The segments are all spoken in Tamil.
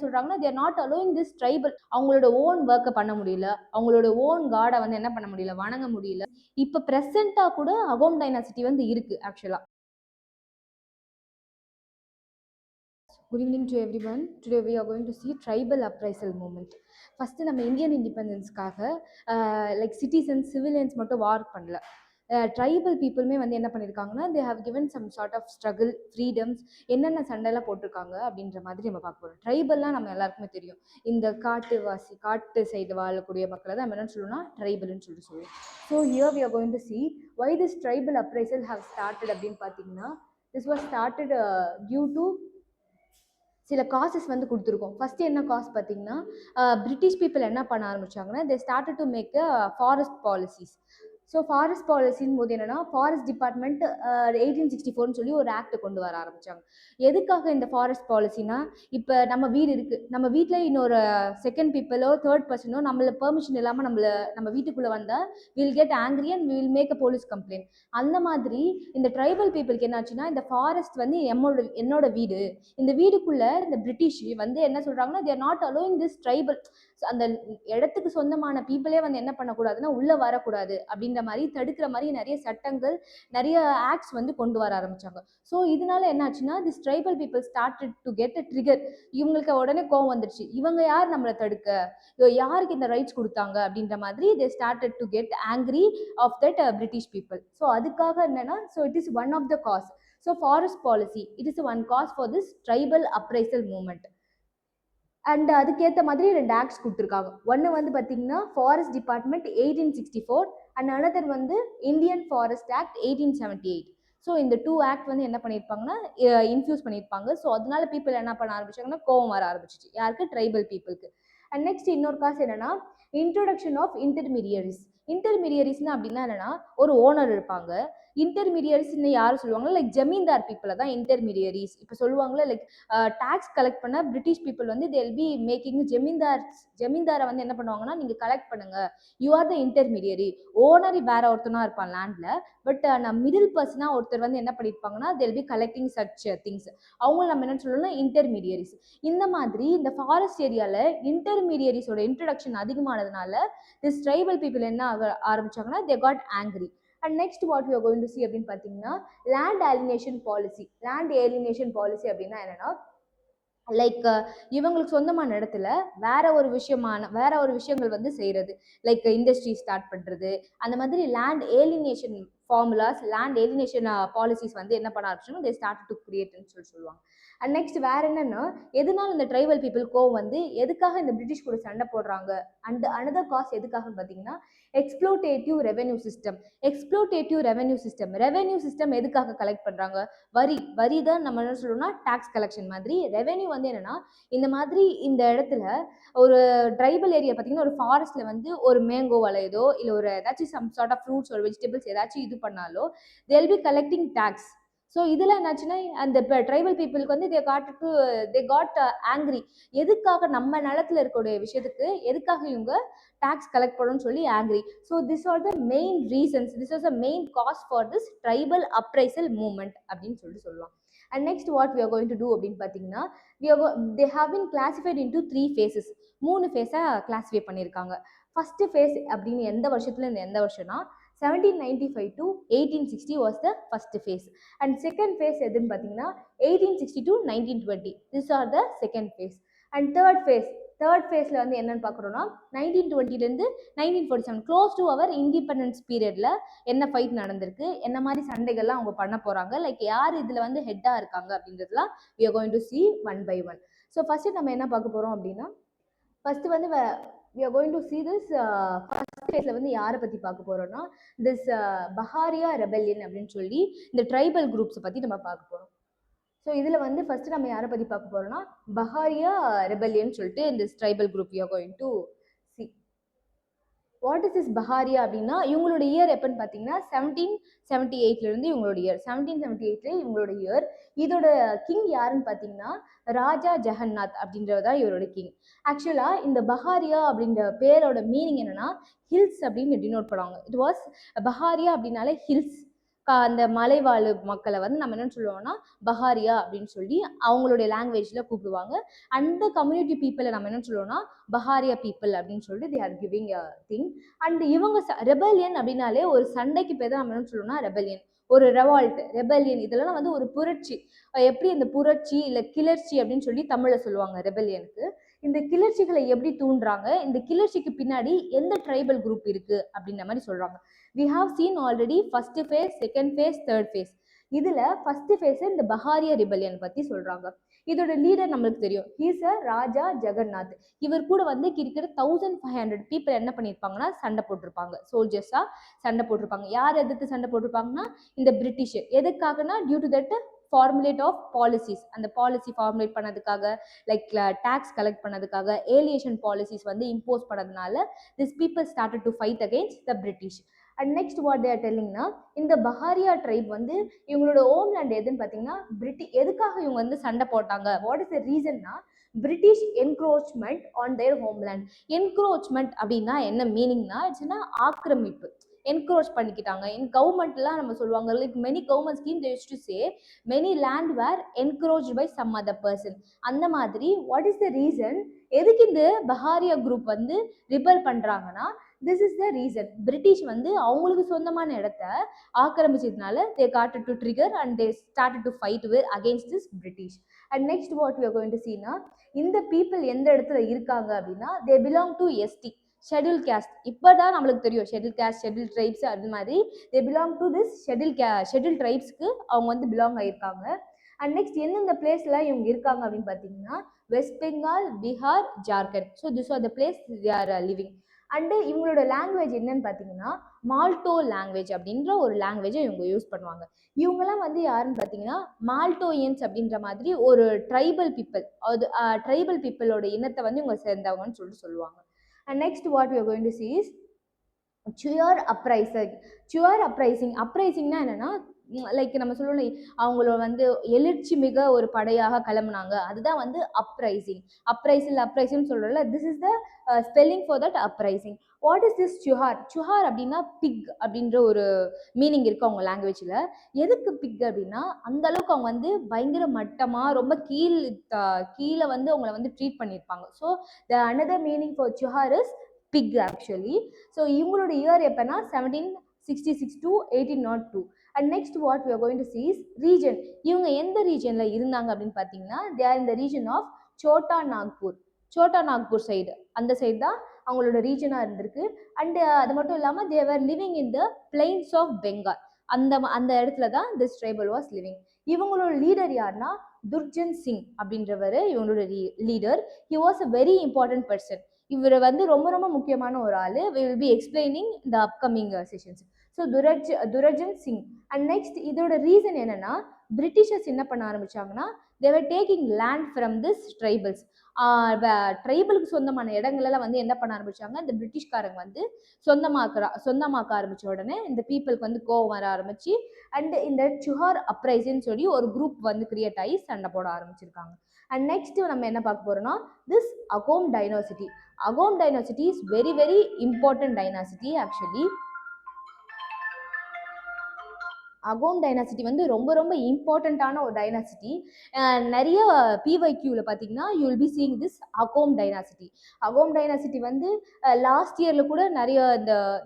சொல்றாங்கன்னா they are not allowing this tribal அவங்களோட ஓன் ஒர்க்கை பண்ண முடியல, அவங்களோட ஓன் காடை வந்து என்ன பண்ண முடியல, வணங்க முடியல. இப்ப பிரசண்டா கூட அகோம் டைனாசிட்டி வந்து இருக்கு ஆக்சுவலா. Good evening to everyone. Today we are going to see tribal uprisal movement. First நம்ம இந்தியன் இண்டிபெண்டன்ஸ்க்காக லைக் சிட்டிசன்ஸ் சிவிலியன்ஸ் மட்டும் வார் பண்ணல, ட்ரைபல் பீப்புளுமே வந்து என்ன பண்ணியிருக்காங்கன்னா they have given some sort of struggle freedoms, என்னென்ன சண்டைலாம் போட்டிருக்காங்க அப்படின்ற மாதிரி நம்ம பார்க்க போகிறோம். ட்ரைபல்லாம் நம்ம எல்லாருக்குமே தெரியும், இந்த காட்டு சைடு வாழக்கூடிய மக்களை தான் நம்ம என்ன சொல்லணும்னா ட்ரைபல்னு சொல்லுவோம். So here we are going to see why this tribal uprisal has started அப்படின்னு பார்த்தீங்கன்னா this was started due to சில காசஸ் வந்து கொடுத்துருக்கோம். ஃபஸ்ட்டு என்ன காஸ் பார்த்தீங்கன்னா பிரிட்டிஷ் பீப்புள் என்ன பண்ண ஆரம்பிச்சாங்கன்னா they started to make forest policies. So forest பாலிசின் போது என்னன்னா ஃபாரஸ்ட் டிபார்ட்மெண்ட் 1864 சொல்லி ஒரு ஆக்ட் கொண்டு வர ஆரம்பிச்சாங்க. எதுக்காக இந்த ஃபாரஸ்ட் பாலிசினா, இப்போ நம்ம வீடு இருக்கு, நம்ம வீட்டில் இன்னொரு செகண்ட் பீப்புளோ தேர்ட் பர்சனோ நம்மள பெர்மிஷன் இல்லாமல் நம்ம வீட்டுக்குள்ளே வந்தால் will get angry and will make a police complaint. அந்த மாதிரி இந்த ட்ரைபல் பீப்புளுக்கு என்னாச்சுன்னா இந்த ஃபாரஸ்ட் வந்து என்னோட வீடு, இந்த வீடுக்குள்ள இந்த பிரிட்டிஷ் வந்து என்ன சொல்றாங்கன்னா தேர் நாட் அலோயிங் திஸ் ட்ரைபல், அந்த இடத்துக்கு சொந்தமான பீப்புளே வந்து என்ன பண்ணக்கூடாதுன்னா உள்ள வரக்கூடாது அப்படின்ற மாதிரி தடுக்கிற மாதிரி நிறைய சட்டங்கள் நிறைய ஆக்ட்ஸ் வந்து கொண்டு வர ஆரம்பிச்சாங்க. ஸோ இதனால என்னாச்சுன்னா this tribal people started to get a trigger. இவங்களுக்கு உடனே கோவம் வந்துருச்சு, இவங்க யார் நம்மளை தடுக்க, யாருக்கு இந்த ரைட்ஸ் கொடுத்தாங்க அப்படின்ற மாதிரி they started to get angry of that British people. So அதுக்காக என்னன்னா so it is one of the cause. So forest policy it is one cause for this tribal uprising movement. And அதுக்கேற்ற மாதிரி 2 ஆக்ட்ஸ் கொடுத்துருக்காங்க. ஒன்று வந்து பார்த்தீங்கன்னா ஃபாரஸ்ட் டிபார்ட்மெண்ட் 1864 அண்ட் அனதர் வந்து இந்தியன் ஃபாரஸ்ட் ஆக்ட் 1878. ஸோ இந்த 2 ஆக்ட் வந்து என்ன பண்ணியிருப்பாங்கன்னா இன்ஃபியூஸ் பண்ணியிருப்பாங்க. ஸோ அதனால பீப்புள் என்ன பண்ண ஆரம்பிச்சாங்கன்னா கோவம் வர ஆரம்பிச்சிச்சு, யாருக்கு, ட்ரைபல் பீப்புளுக்கு. அண்ட் நெக்ஸ்ட் இன்னொரு காசு என்னன்னா இன்ட்ரோடக்ஷன் ஆஃப் இன்டர்மீடியரிஸ். இன்டர்மீடியரிஸ்னா அப்படின்னா என்னன்னா ஒரு ஓனர் இருப்பாங்க. இன்டர்மீடியரிஸ்ன்னு யார் சொல்லுவாங்க, லைக் ஜமீன்தார் பீப்புளை தான் இன்டர்மீடியரிஸ். இப்போ சொல்லுவாங்களே லைக் டாக்ஸ் கலெக்ட் பண்ண பிரிட்டிஷ் பீப்புள் வந்து தேல் பி மேக்கிங் ஜமீன்தாரை வந்து என்ன பண்ணுவாங்கன்னா நீங்கள் கலெக்ட் பண்ணுங்க, you are the intermediary. Owner வேற ஒருத்தனா இருப்பான் லேண்ட்ல, பட் நான் மிடில் பர்சனா ஒருத்தர் வந்து என்ன பண்ணியிருப்பாங்கன்னா they'll be collecting such things, அவங்க நம்ம என்ன சொல்லணும்னா இன்டர்மீடியரிஸ். இந்த மாதிரி இந்த ஃபாரஸ்ட் ஏரியாவில் இன்டர்மீடியரிஸோட இன்ட்ரடக்ஷன் அதிகமானதுனால திஸ் ட்ரைபல் பீப்புள் என்ன ஆரம்பிச்சாங்கன்னா they got angry. And next what we are going to see அப்படின்னு பார்த்தீங்கன்னா land alienation policy. Land alienation policy அப்படின்னா என்னன்னா லைக் இவங்களுக்கு சொந்தமான இடத்துல வேற ஒரு விஷயங்கள் வந்து செய்யறது, லைக் இண்டஸ்ட்ரி ஸ்டார்ட் பண்றது, அந்த மாதிரி land alienation formulas, land alienation policies வந்து என்ன பண்ண ஆரம்பிச்சோம், தே ஸ்டார்ட் டு கிரியேட்னு சொல்லுவாங்க. அண்ட் நெக்ஸ்ட் வேற என்னன்னா எதனால இந்த ட்ரைபல் பீப்புள் கோவம் வந்து எதுக்காக இந்த பிரிட்டிஷ் கூட சண்டை போடுறாங்க, அண்ட் அனதர் காஸ் எதுக்காகன்னு பார்த்தீங்கன்னா எக்ஸ்ப்ளோட்டேட்டிவ் ரெவென்யூ சிஸ்டம். ரெவென்யூ சிஸ்டம் எதுக்காக கலெக்ட் பண்றாங்க, வரி தான் நம்ம என்ன சொல்லணும்னா டாக்ஸ் கலெக்ஷன் மாதிரி. ரெவென்யூ வந்து என்னன்னா இந்த மாதிரி இந்த இடத்துல ஒரு ட்ரைபல் ஏரியா பார்த்தீங்கன்னா ஒரு ஃபாரஸ்ட்ல வந்து ஒரு மேங்கோ வளையதோ இல்லை ஒரு ஏதாச்சும் சம் சார்ட் ஆஃப் ஃப்ரூட்ஸ் ஒரு வெஜிடபிள்ஸ் ஏதாச்சும் இது பண்ணாலோ they'll be collecting tax. So இதெல்லாம் என்னாச்சுன்னா அந்த ட்ரைபல் பீப்புளுக்கு வந்து தே காட் ஆங்கிரி. எதுக்காக நம்ம நிலத்துல இருக்கக்கூடிய விஷயத்துக்கு எதுக்காக இவங்க டாக்ஸ் கலெக்ட் பண்ணணும்னு சொல்லி angry. So this are the main reasons, this was the main cause for this tribal uprising movement அப்படின்னு சொல்லலாம். And next what we are going to do அப்படின்னு பார்த்தீங்கன்னா they have been classified into 3 phases. 3 ஃபேஸாக classify பண்ணியிருக்காங்க. ஃபர்ஸ்ட் ஃபேஸ் அப்படின்னு எந்த வருஷத்துல இருந்து எந்த வருஷம்னா 1795 to 1860 was the first phase. And second phase எதுன்னு பார்த்தீங்கன்னா 1860 to 1920. These are the second phase. And third ஃபேஸில் வந்து என்னன்னு பார்க்குறோன்னா 1920லேருந்து 1947 க்ளோஸ் டு அவர் இண்டிபெண்டன்ஸ் பீரியடில் என்ன ஃபைட் நடந்திருக்கு, என்ன மாதிரி சண்டைகள்லாம் அவங்க பண்ண போகிறாங்க, லைக் யார் இதில் வந்து ஹெட்டாக இருக்காங்க அப்படின்றதுலாம் we are going to see one by one. So first நம்ம என்ன பார்க்க போகிறோம் அப்படின்னா ஃபஸ்ட்டு வந்து we are going to see this first ஃபேஸில் வந்து யாரை பற்றி பார்க்க போகிறோம்னா திஸ் பஹாரியா ரெபெல்லியன் அப்படின்னு சொல்லி இந்த ட்ரைபல் குரூப்ஸை பற்றி நம்ம பார்க்க போகிறோம். ஸோ இதில் வந்து ஃபர்ஸ்ட் நம்ம யாரை பற்றி பார்க்க போகிறோம்னா பஹாரியா ரெபெல்லியன் சொல்லிட்டு இந்த tribal group we are going to see. What is this Paharia அப்படின்னா இவங்களோட இயர் எப்போன்னு பார்த்தீங்கன்னா 1778 இவங்களோட இயர் 1778 இவங்களோட இயர். இதோட கிங் யாருன்னு பார்த்தீங்கன்னா ராஜா ஜெகநாத் அப்படின்றவர் தான் இவரோட கிங். ஆக்சுவலாக இந்த பஹாரியா அப்படின்ற பேரோட மீனிங் என்னன்னா ஹில்ஸ் அப்படின்னு டினோட் பண்ணுவாங்க. இட் வாஸ் பஹாரியா அப்படின்னாலே ஹில்ஸ். அந்த மலைவாழ் மக்களை வந்து நம்ம என்ன சொல்லுவோம்னா பஹாரியா அப்படின்னு சொல்லி அவங்களுடைய லாங்குவேஜ்ல கூப்பிடுவாங்க. அந்த கம்யூனிட்டி பீப்புளை நம்ம என்ன சொல்லுவோம்னா பஹாரியா பீப்புள் அப்படின்னு சொல்லிட்டு தே are giving a thing. And இவங்க ரெபல்லியன் அப்படின்னாலே ஒரு சண்டைக்கு பேர் தான் நம்ம என்ன சொல்லுவோம்னா ரெபல்லியன், ஒரு ரெவால்ட், ரெபல்லியன், இதெல்லாம் வந்து ஒரு புரட்சி. எப்படி இந்த புரட்சி இல்லை கிளர்ச்சி அப்படின்னு சொல்லி தமிழ்ல சொல்லுவாங்க ரெபல்லியனுக்கு. இந்த கிளர்ச்சிகளை எப்படி தூண்டுறாங்க, இந்த கிளர்ச்சிக்கு பின்னாடி எந்த ட்ரைபல் குரூப் இருக்கு அப்படின்ற மாதிரி சொல்றாங்க. we have seen already first phase, second phase, third phase. இதுல ஃபர்ஸ்ட் ஃபேஸ் இந்த பஹாரியா ரிபல்லியன் பத்தி சொல்றாங்க. இதோட லீடர் நம்மளுக்கு தெரியும், ஹீஸ் அ ராஜா ஜெகநாத். இவர் கூட வந்து கிட்டத்தட்ட 1500 பீப்புள் என்ன பண்ணியிருப்பாங்கன்னா சண்டை போட்டிருப்பாங்க, சோல்ஜர்ஸா சண்டை போட்டிருப்பாங்க. யார் எதிர்த்து சண்டை போட்டிருப்பாங்கன்னா இந்த பிரிட்டிஷ். எதுக்காகனா due to that formulate of policies, அந்த பாலிசி ஃபார்முலேட் பண்ணதுக்காக, லைக் டேக்ஸ் கலெக்ட் பண்ணதுக்காக, ஏலியேஷன் பாலிசிஸ் வந்து இம்போஸ் பண்ணதுனால this people started to fight against the British. And next what they are டெல்லிங்னா, இந்த பஹாரியா ட்ரைப் வந்து இவங்களோட ஹோம்லேண்ட் எதுன்னு பார்த்தீங்கன்னா எதுக்காக இவங்க வந்து சண்டை போட்டாங்க, வாட் இஸ் த ரீசன்னா British encroachment on their homeland. Encroachment அப்படின்னா என்ன மீனிங்னா, இட்ஸ்னா ஆக்கிரமிப்பு, என்க்ரோச் பண்ணிக்கிட்டாங்க. இன் கவர்மெண்ட்லாம் நம்ம சொல்லுவாங்க, like many government scheme they used to say many land where encroached by some other person. அந்த மாதிரி வாட் இஸ் த ரீசன், எதுக்கு இந்த பஹாரியா குரூப் வந்து ரிபல் பண்றாங்கன்னா, this is the reason. British வந்து அவங்களுக்கு சொந்தமான இடத்த ஆக்கிரமிச்சதுனால they started to trigger and they started to fight with against this British. And next what we are going to see na, இந்த people எந்த இடத்துல இருக்காங்க அப்படின்னா they belong to ST, schedule caste. இப்போதான் நம்மளுக்கு தெரியும் ஷெட்யூல் கேஸ்ட், ஷெட்யூல் ட்ரைப்ஸ், அது மாதிரி they belong to this schedule ட்ரைப்ஸ்க்கு அவங்க வந்து பிலாங் ஆயிருக்காங்க. அண்ட் நெக்ஸ்ட் எந்தெந்த பிளேஸ்ல இவங்க இருக்காங்க அப்படின்னு பார்த்தீங்கன்னா west Bengal, Bihar, Jharkhand. So this are the place they are living. And இவங்களோட லாங்குவேஜ் என்னன்னு பார்த்தீங்கன்னா மால்டோ லாங்குவேஜ் அப்படின்ற ஒரு லாங்குவேஜை இவங்க யூஸ் பண்ணுவாங்க. இவங்கெல்லாம் வந்து யாருன்னு பார்த்தீங்கன்னா மால்டோயன்ஸ் அப்படின்ற மாதிரி ஒரு ட்ரைபல் பீப்புள், அது ட்ரைபல் பீப்புளோட இனத்தை வந்து இவங்க சேர்ந்தவங்கன்னு சொல்லிட்டு சொல்லுவாங்க. And next what we are going to see is Chuar uprising. Chuar uprising, அப்ரைசிங்னா என்னன்னா லைக் நம்ம சொல்லணும் அவங்கள வந்து எழுச்சி மிக ஒரு படையாக கிளம்புனாங்க, அதுதான் வந்து அப்ரைசிங். அப்ரைசிங் சொல்றோம்ல, this is the spelling for that uprising. What is this Chuar? Chuar அப்படின்னா பிக் அப்படின்ற ஒரு மீனிங் இருக்கு அவங்க லாங்குவேஜில். எதுக்கு பிக் அப்படின்னா அந்த அளவுக்கு அவங்க வந்து பயங்கர மட்டமாக ரொம்ப கீழே வந்து அவங்கள வந்து ட்ரீட் பண்ணியிருப்பாங்க. So the another meaning for Chuar is pig actually. So இவங்களோட இயர் எப்போனா 1766 to 1802. And next what we are going to see is region. இவங்க எந்த ரீஜனில் இருந்தாங்க அப்படின்னு பார்த்தீங்கன்னா they are in the region of Chota Nagpur. Chota Nagpur side, அந்த சைடு தான் அவங்களோட ரீஜனாக இருந்திருக்கு. அண்டு அது மட்டும் இல்லாமல் they were living in the plains of Bengal. அந்த இடத்துல தான் திஸ் ட்ரைபல் வாஸ் லிவிங். இவங்களோட லீடர் யாருன்னா துர்ஜன் சிங் அப்படின்றவர் இவங்களோட leader. He was a very important person. இவர் வந்து ரொம்ப ரொம்ப முக்கியமான ஒரு ஆள். We will be explaining the upcoming sessions. So Durjan Singh. And next இதோட ரீசன் என்னன்னா பிரிட்டிஷர்ஸ் என்ன பண்ண ஆரம்பிச்சாங்கன்னா they were taking land from this tribals. ட்ரைபலுக்கு சொந்தமான இடங்களெல்லாம் வந்து என்ன பண்ண ஆரம்பிச்சாங்க, இந்த பிரிட்டிஷ்காரங்க வந்து சொந்தமாக்க ஆரம்பிச்ச உடனே இந்த பீப்புளுக்கு வந்து கோவம் வர ஆரம்பிச்சு அண்ட் இந்த சுஹார் அப்ரைசின்னு சொல்லி ஒரு குரூப் வந்து கிரியேட் ஆகி சண்டை போட ஆரம்பிச்சிருக்காங்க. அண்ட் நெக்ஸ்ட் நம்ம என்ன பார்க்க போறோம்னா this Ahom dynasty. Ahom dynasty is very very important dynasty actually. Ahom dynasty வந்து ரொம்ப ரொம்ப இம்பார்ட்டண்ட்டான ஒரு டைனாசிட்டி. நிறைய பிஒய்க்யூவில் பார்த்தீங்கன்னா you will be seeing this Ahom dynasty. Ahom dynasty வந்து லாஸ்ட் இயரில் கூட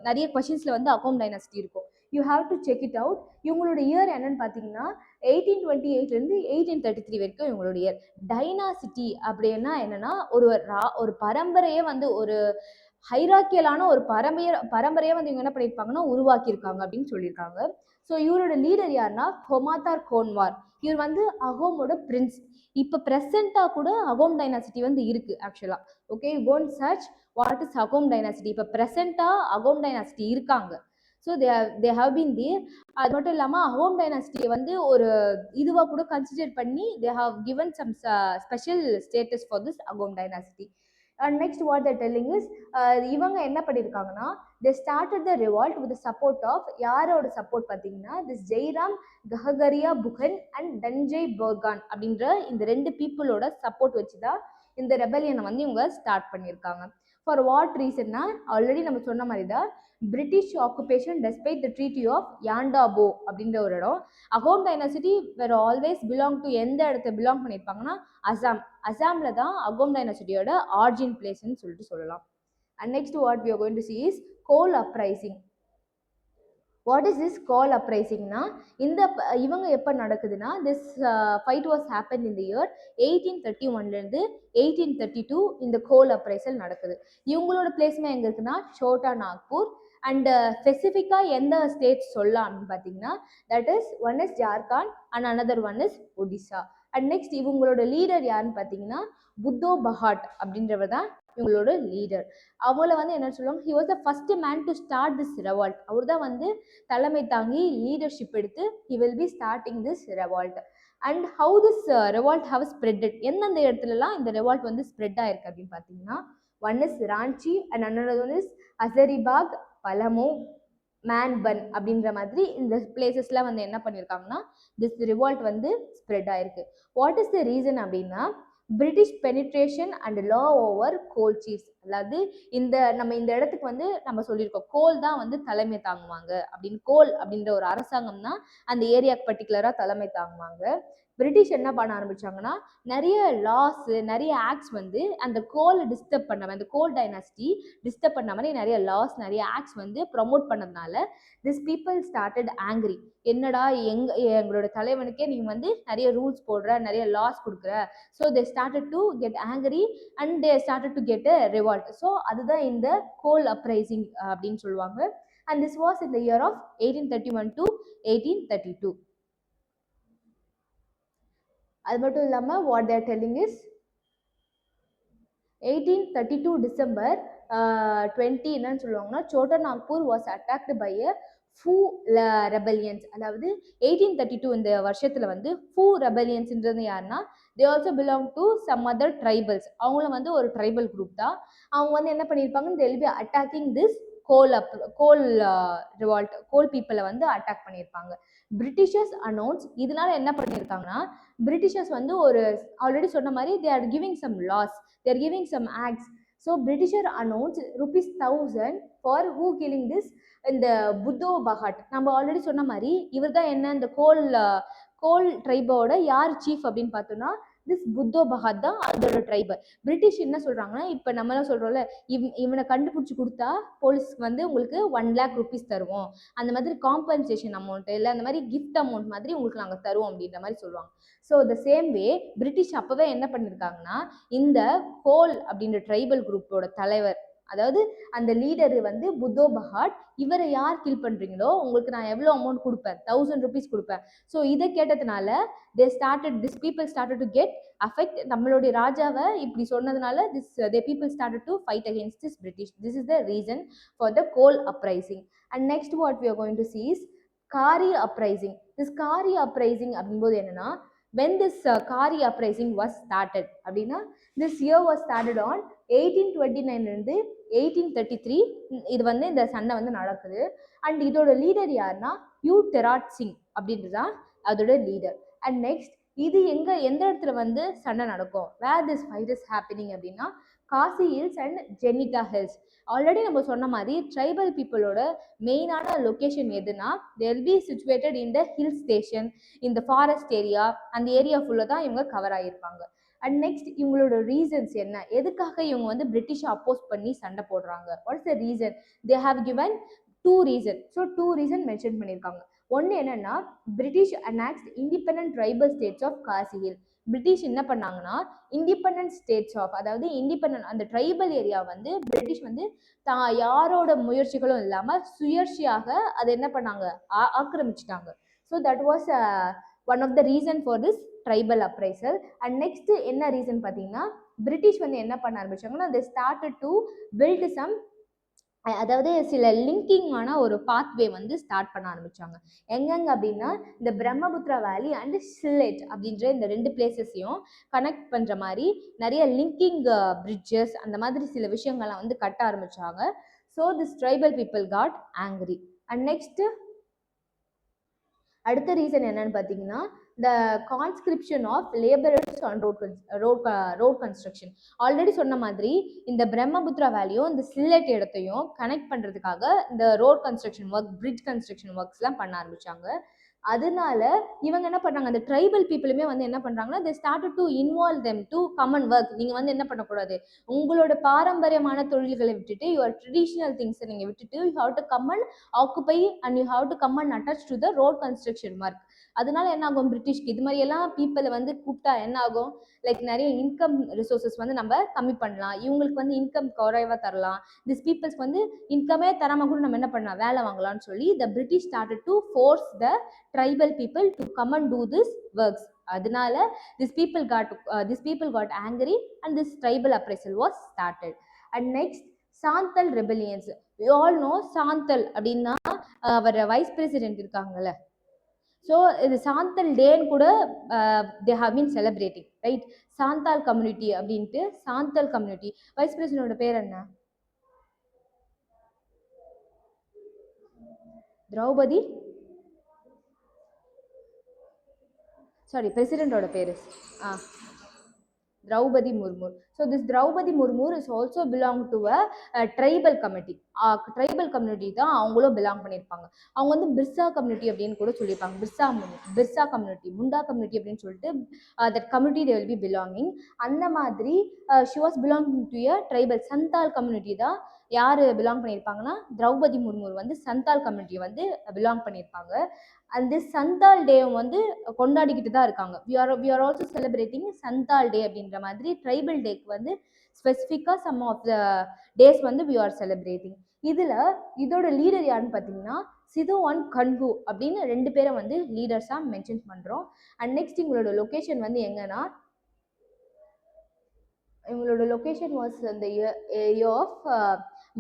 நிறைய கொஷின்ஸில் வந்து அகோம் டைனாசிட்டி இருக்கும். You have to check it out. இவங்களோட இயர் என்னன்னு பார்த்தீங்கன்னா 1828 1833 வரைக்கும் இவங்களோட இயர். டைனாசிட்டி அப்படின்னா என்னன்னா ஒரு பரம்பரையே வந்து ஒரு ஹைராக்கியலான ஒரு பரம்பரையை வந்து இவங்க என்ன பண்ணியிருப்பாங்கன்னா உருவாக்கியிருக்காங்க அப்படின்னு சொல்லியிருக்காங்க. ஸோ இவரோட லீடர் யாருன்னா ஹொமாத்தார் கோன்வார். இவர் வந்து அகோமோட பிரின்ஸ். இப்போ ப்ரெசென்ட்டாக கூட அகோம் டைனாசிட்டி வந்து இருக்கு ஆக்சுவலாக. Okay, gone search what is Ahom dynasty. இப்போ ப்ரெசென்ட்டாக அகோம் டைனாசிட்டி இருக்காங்க. So they have been there. அது மட்டும் இல்லாமல் அகோம் டைனாசிட்டியை வந்து ஒரு இதுவாக கூட கன்சிடர் பண்ணி they have given some special status for this Ahom dynasty. And next what they telling is இவங்க என்ன பண்ணியிருக்காங்கன்னா they started the revolt with the support of யாரோட சப்போர்ட் பார்த்தீங்கன்னா திஸ் ஜெய்ராம் கஹகரியா புகன் அண்ட் தஞ்சய் போர்கான் அப்படின்ற இந்த ரெண்டு பீப்புளோட சப்போர்ட் வச்சு தான் இந்த ரெபலியனை வந்து இவங்க ஸ்டார்ட் பண்ணியிருக்காங்க. ஃபார் வாட் ரீசன்னா ஆல்ரெடி நம்ம சொன்ன மாதிரி தான் British occupation despite the treaty of Yandabo அப்படின்ற ஒரு இடம். Ahom dynasty were always belong to எந்த இடத்த பிலாங் பண்ணியிருப்பாங்கன்னா அசாம்ல தான் அகோம் டைனாசிட்டியோட ஆரிஜின் பிளேஸ்ன்னு சொல்லிட்டு சொல்லலாம். And next what we are going to see is Kol uprising. What is this Kol அப்ரைசிங்னா இந்த இவங்க எப்போ நடக்குதுன்னா this fight was happen in the year 1831லேருந்து 1832 இந்த கோல் அப்ரைசல் நடக்குது. இவங்களோட பிளேஸ்மே எங்கே இருக்குன்னா சோட்டா நாக்பூர். அண்ட் ஸ்பெசிஃபிக்காக எந்த ஸ்டேட்ஸ் சொல்லலாம் அப்படின்னு பார்த்தீங்கன்னா that is one is Jharkhand and another one is Odisha. And next இவங்களோட லீடர் யாருன்னு பார்த்தீங்கன்னா புத்தோ பஹாட் அப்படின்றவர் தான் இவங்களோட லீடர். அவங்கள வந்து என்ன சொல்லுவாங்க, he was the first man to start this revolt. அவர் தான் வந்து தலைமை தாங்கி லீடர்ஷிப் எடுத்து he will be starting this revolt. And how this revolt how spreaded, எந்தெந்த இடத்துலலாம் இந்த ரெவால்ட் வந்து ஸ்ப்ரெட் ஆயிருக்கு அப்படின்னு பார்த்தீங்கன்னா one is Ranchi and another one is Hazaribagh, Palamu, மேன்பன் அப்படின்ற மாதிரி இந்த பிளேசஸ்லாம் வந்து என்ன பண்ணியிருக்காங்கன்னா திஸ் ரிவால்ட் வந்து ஸ்ப்ரெட் ஆயிருக்கு. வாட் இஸ் த ரீசன் அப்படின்னா British penetration and law over goal chief's. அதாவது நம்ம இந்த இடத்துக்கு வந்து நம்ம சொல்லியிருக்கோம் கோல் தான் வந்து தலைமை தாங்குவாங்க அப்படின்னு. கோல் அப்படின்ற ஒரு அரசாங்கம் தான் அந்த ஏரியாவுக்கு பர்டிகுலராக தலைமை தாங்குவாங்க. பிரிட்டிஷ் என்ன பண்ண ஆரம்பிச்சாங்கன்னா நிறைய லாஸ், நிறைய ஆக்ட்ஸ் வந்து அந்த கோலை டிஸ்டர்ப் பண்ண, அந்த கோல் டைனாசிட்டி டிஸ்டர்ப் பண்ண மாதிரி நிறைய லாஸ், நிறைய ஆக்ட்ஸ் வந்து ப்ரொமோட் பண்ணதுனால திஸ் பீப்புள் ஸ்டார்டட் ஆங்கிரி. என்னடா எங்களோட தலைவனுக்கே நீங்கள் வந்து நிறைய ரூல்ஸ் போடுற, நிறைய லாஸ் கொடுக்குற. So they started to get angry and they started to get a revolt. So அதுதான் இந்த கோல் அப்ரைசிங் அப்படின்னு சொல்லுவாங்க. And this was in the year of 1831 to 1832. அது மட்டும் இல்லாமல் what there telling is 1832 December 20 என்னன்னு சொல்லுவாங்கன்னா Chota Nagpur was attacked by a few rebellions. அதாவது 1832 இந்த வருஷத்துல வந்து ஃபூ ரெபலியன்ஸ்ன்றது யாருன்னா they also belong to some other tribals. அவங்களும் வந்து ஒரு ட்ரைபல் குரூப் தான். அவங்க வந்து என்ன பண்ணியிருப்பாங்க, they will be attacking this Kol revolt, Kol பீப்புளை வந்து அட்டாக் பண்ணியிருப்பாங்க. பிரிட்டிஷர்ஸ் அனௌன்ஸ், இதனால என்ன பண்ணியிருக்காங்கன்னா பிரிட்டிஷர்ஸ் வந்து ஒரு ஆல்ரெடி சொன்ன மாதிரி they are giving some laws, they are giving some acts. So Britisher announced ₹1000 for who killing this இந்த புத்தோ பஹாட். நம்ம ஆல்ரெடி சொன்ன மாதிரி இவர் தான் என்ன இந்த கோல் ட்ரைபோட யார் சீஃப் அப்படின்னு பார்த்தோம்னா திஸ் புத்தோ பஹாத் தான் அதோட ட்ரைபு. பிரிட்டிஷ் என்ன சொல்கிறாங்கன்னா இப்போ நம்மளாம் சொல்கிறோம்ல இவனை கண்டுபிடிச்சி கொடுத்தா போலீஸ்க்கு வந்து உங்களுக்கு 1 lakh rupees தருவோம், அந்த மாதிரி காம்பன்சேஷன் அமௌண்ட் இல்லை அந்த மாதிரி கிஃப்ட் அமௌண்ட் மாதிரி உங்களுக்கு நாங்கள் தருவோம் அப்படின்ற மாதிரி சொல்லுவாங்க. So the same way British அப்போவே என்ன பண்ணியிருக்காங்கன்னா இந்த கோல் அப்படின்ற ட்ரைபல் குரூப்போட தலைவர், அதாவது அந்த லீடர் வந்து புத்தோ பஹாட், இவரை யார் கில் பண்ணுறீங்களோ உங்களுக்கு நான் எவ்வளோ அமௌண்ட் கொடுப்பேன், 1000 rupees கொடுப்பேன். ஸோ இதை கேட்டதுனால this people started to get affect. நம்மளுடைய ராஜாவை இப்படி சொன்னதுனால the people started to fight against this British. This is the reason for the coal uprising. And next what we are going to see is Kari uprising. This Kari uprising அப்படிங்கும்போது என்னன்னா when this Kari uprising was started அப்படின்னா this year was started on 1829 இருந்து 1833. இது வந்து இந்த சண்டை வந்து நடக்குது. அண்ட் இதோட லீடர் யாருன்னா யூ டெராட் சிங் அப்படின்றது தான் அதோட லீடர். அண்ட் நெக்ஸ்ட் இது எந்த இடத்துல வந்து சண்டை நடக்கும், where this fight is happening அப்படின்னா Khasi hills and Jaintia hills. Already நம்ம சொன்ன மாதிரி ட்ரைபல் பீப்புளோட மெயினான லொக்கேஷன் எதுனா they'll be situated in the hill station, in the forest area. அந்த ஏரியா ஃபுல்லாக தான் இவங்க கவர் ஆகியிருப்பாங்க. அண்ட் நெக்ஸ்ட் இவங்களோட ரீசன்ஸ் என்ன, எதுக்காக இவங்க வந்து பிரிட்டிஷை அப்போஸ் பண்ணி சண்டை போடுறாங்க, what's the reason, they have given 2 reasons. So 2 reasons mention பண்ணியிருக்காங்க. ஒன்று என்னன்னா British annexed independent tribal states of Khasi hill. British என்ன பண்ணாங்கன்னா இண்டிபெண்டன்ட் ஸ்டேட்ஸ் ஆஃப், அதாவது இண்டிபெண்டன்ட் அந்த ட்ரைபல் ஏரியா வந்து பிரிட்டிஷ் வந்து யாரோட முயற்சிகளும் இல்லாமல் சுயேட்சையாக அதை என்ன பண்ணாங்க, ஆக்கிரமிச்சிட்டாங்க. So that was one of the reason for this tribal appraisal. And next என்ன ரீசன் பார்த்தீங்கன்னா பிரிட்டிஷ் வந்து என்ன பண்ண ஆரம்பிச்சாங்கன்னா they started to build some, அதாவது சில லிங்கிங்கான ஒரு பாத்வே வந்து ஸ்டார்ட் பண்ண ஆரம்பிச்சாங்க. எங்கெங்க அப்படின்னா இந்த பிரம்மபுத்திரா வேலி அண்ட் சில்லெட் அப்படின்ற இந்த 2 பிளேசஸையும் கனெக்ட் பண்ணுற மாதிரி நிறைய லிங்கிங் பிரிட்ஜஸ் அந்த மாதிரி சில விஷயங்கள்லாம் வந்து கட்ட ஆரம்பிச்சாங்க. So this tribal people God angry. And next அடுத்த ரீசன் என்னன்னு பார்த்தீங்கன்னா the conscription of laborers on road construction. Already சொன்ன மாதிரி இந்த பிரம்மபுத்திரா வேலையும் இந்த சில்லட் இடத்தையும் கனெக்ட் பண்றதுக்காக இந்த road construction work, bridge construction ஒர்க்ஸ்லாம் பண்ண ஆரம்பிச்சாங்க. அதனால இவங்க என்ன பண்றாங்க, அந்த ட்ரைபல் பீப்புளுமே வந்து என்ன பண்றாங்கன்னா, they started to involve them to come and work. நீங்க வந்து என்ன பண்ணக்கூடாது, உங்களோட பாரம்பரியமான தொழில்களை விட்டுட்டு, your traditional things நீங்க விட்டுட்டு, you have to come and occupy and you have to come and attach to the road construction work. அதனால என்ன ஆகும், பிரிட்டிஷ்க்கு இது மாதிரி எல்லாம் பீப்புளை வந்து கூப்பிட்டா என்ன ஆகும், லைக் நிறைய இன்கம் ரிசோர்சஸ் வந்து நம்ம கம்மி பண்ணலாம், இவங்களுக்கு வந்து இன்கம் குறைவா தரலாம், திஸ் பீப்புள்ஸ்க்கு வந்து இன்கமே தராம கூட நம்ம என்ன பண்ணலாம், வேலை வாங்கலாம்னு சொல்லி the British started to force the tribal people to come and do this works. அதனால these people got angry and this tribal uprising was started. And next, Santhal rebellions. We all know Santhal அப்படின்னா அவர் வைஸ் பிரசிடென்ட் இருக்காங்கல்ல, ஸோ இது சாந்தல் டேன்னு கூட they have been celebrating, right? Santhal community அப்படின்ட்டு, சாந்தல் கம்யூனிட்டி வைஸ் பிரசிடென்டோட பேர் என்ன? திரௌபதி, சாரி பிரசிடென்டோட பேரு Draupadi Murmu. So this Draupadi Murmu is also belong to a tribal community. Tribal community தான் அவங்களும் பிலாங் பண்ணியிருப்பாங்க. அவங்க வந்து பிர்சா கம்யூனிட்டி அப்படின்னு கூட சொல்லியிருப்பாங்க. பிர்சா கம்யூனிட்டி, முண்டா கம்யூனிட்டி அப்படின்னு சொல்லிட்டு that community they will B belonging. அந்த மாதிரி she was belonging to a tribal Santhal community தான். யார் பிலாங் பண்ணியிருப்பாங்கன்னா, திரௌபதி முர்மு வந்து சந்தால் கம்யூனிட்டியை வந்து பிலாங் பண்ணியிருப்பாங்க. அண்ட் திஸ் சந்தால் டே வந்து கொண்டாடிக்கிட்டு தான் இருக்காங்க. We are also celebrating Santhal day அப்படின்ற மாதிரி ட்ரைபல் டேக்கு வந்து ஸ்பெசிஃபிக்காக சம் ஆஃப் த டேஸ் வந்து வி ஆர் செலிப்ரேட்டிங். இதில் இதோட லீடர் யாருன்னு பார்த்தீங்கன்னா சிதுவான் கன்கு அப்படின்னு 2 பேரை வந்து லீடர்ஸாக மென்ஷன் பண்ணுறோம். அண்ட் நெக்ஸ்ட் இவங்களோட லொக்கேஷன் வந்து எங்கன்னா, இவங்களோட லொக்கேஷன் வாஸ் அந்த area of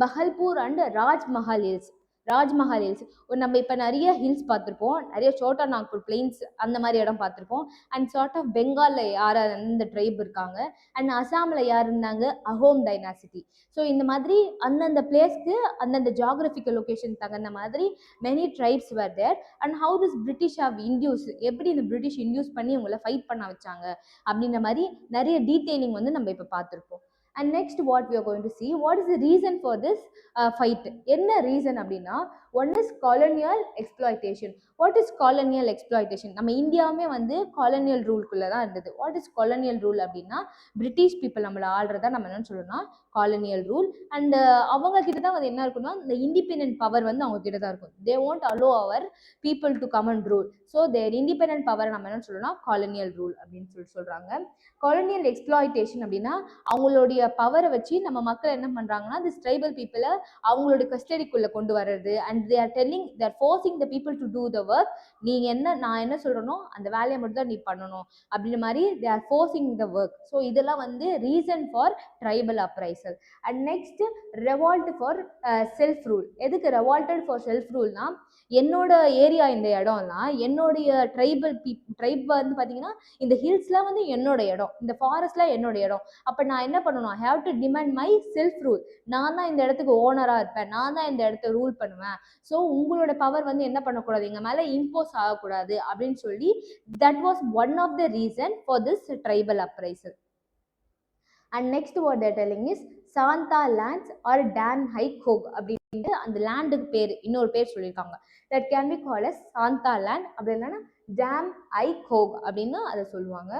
Bhagalpur and Rajmahal hills. Rajmahal hills நம்ம இப்போ நிறைய ஹில்ஸ் பார்த்துருப்போம், நிறைய சோட்டா நாக்பூர் பிளெயின்ஸ் அந்த மாதிரி இடம் பார்த்துருப்போம். அண்ட் சார்ட் ஆஃப் பெங்காலில் யார் இந்த ட்ரைப் இருக்காங்க, அண்ட் அசாமில் யார் இருந்தாங்க, அஹோம் டைனாசிட்டி. ஸோ இந்த மாதிரி அந்தந்த பிளேஸ்க்கு அந்தந்த ஜியாகிரபிக்கல் லொக்கேஷன் தகுந்த மாதிரி many tribes were there. And how this British have induce, எப்படி இந்த பிரிட்டிஷ் இன்டியூஸ் பண்ணி உங்களை ஃபைட் பண்ண வச்சாங்க அப்படின்ற மாதிரி நிறைய டீட்டெயிலிங் வந்து நம்ம இப்போ பார்த்துருப்போம். And next what we are going to see, what is the reason for this fight? என்ன ரீசன் அப்படின்னா, one is colonial exploitation. What is colonial exploitation? நம்ம இந்தியாவுமே வந்து காலனியல் ரூல்குள்ளே தான் இருந்தது. வாட் இஸ் காலனியல் ரூல் அப்படின்னா, பிரிட்டிஷ் பீப்புள் நம்மளை ஆள்றதா நம்ம என்ன சொல்லணும்னா காலனியல் ரூல். அண்ட் அவங்க கிட்ட தான் வந்து என்ன இருக்குன்னா, இந்த இண்டிபெண்டன்ட் பவர் வந்து அவங்க கிட்ட தான் இருக்கும். They won't allow our people to come and rule. So their independent power நம்ம என்ன சொல்லணும்னா காலனியல் ரூல் அப்படின்னு சொல்கிறாங்க. காலனியல் எக்ஸ்ப்ளாய்டேஷன் அப்படின்னா, அவங்களுடைய பவரை வச்சு நம்ம மக்கள் என்ன பண்ணுறாங்கன்னா, திஸ் ட்ரைபல் பீப்புளை அவங்களுடைய கஸ்டடிக்குள்ளே கொண்டு வர்றது. And they are forcing the people to do the work. நீங்கள் என்ன, நான் என்ன சொல்கிறேனோ அந்த வேலையை மட்டும் தான் நீ பண்ணணும் அப்படின்ற மாதிரி they are forcing the work. So இதெல்லாம் வந்து reason for tribal appraisal. And next, revolt for self rule. எதுக்கு ரெவால்டட் ஃபார் செல்ஃப் ரூல்னா, என்னோட ஏரியா இந்த இடம்லாம் என்னுடைய ட்ரைப் வந்து பார்த்தீங்கன்னா, இந்த ஹில்ஸ்லாம் வந்து என்னோட இடம், இந்த ஃபாரஸ்ட்லாம் என்னோட இடம். அப்போ நான் என்ன பண்ணணும், I have to demand my self rule. நான் தான் இந்த இடத்துக்கு ஓனராக இருப்பேன், நான் தான் இந்த இடத்த ரூல் பண்ணுவேன். ஸோ உங்களோட பவர் வந்து என்ன பண்ணக்கூடாது, எங்கள் மேலே இம்போஸ் ஆகக்கூடாது அப்படின்னு சொல்லி, that was one of the reason for this tribal appraisal. And next what there telling is Santal lands are டான் ஹை கோக் அப்படின்ட்டு அந்த லேண்டுக்கு பேர், இன்னொரு பேர் சொல்லியிருக்காங்க. That can be call as Santal land, அப்படி இல்லைன்னா டேம் ஐ கோக் அப்படின்னு அதை சொல்லுவாங்க.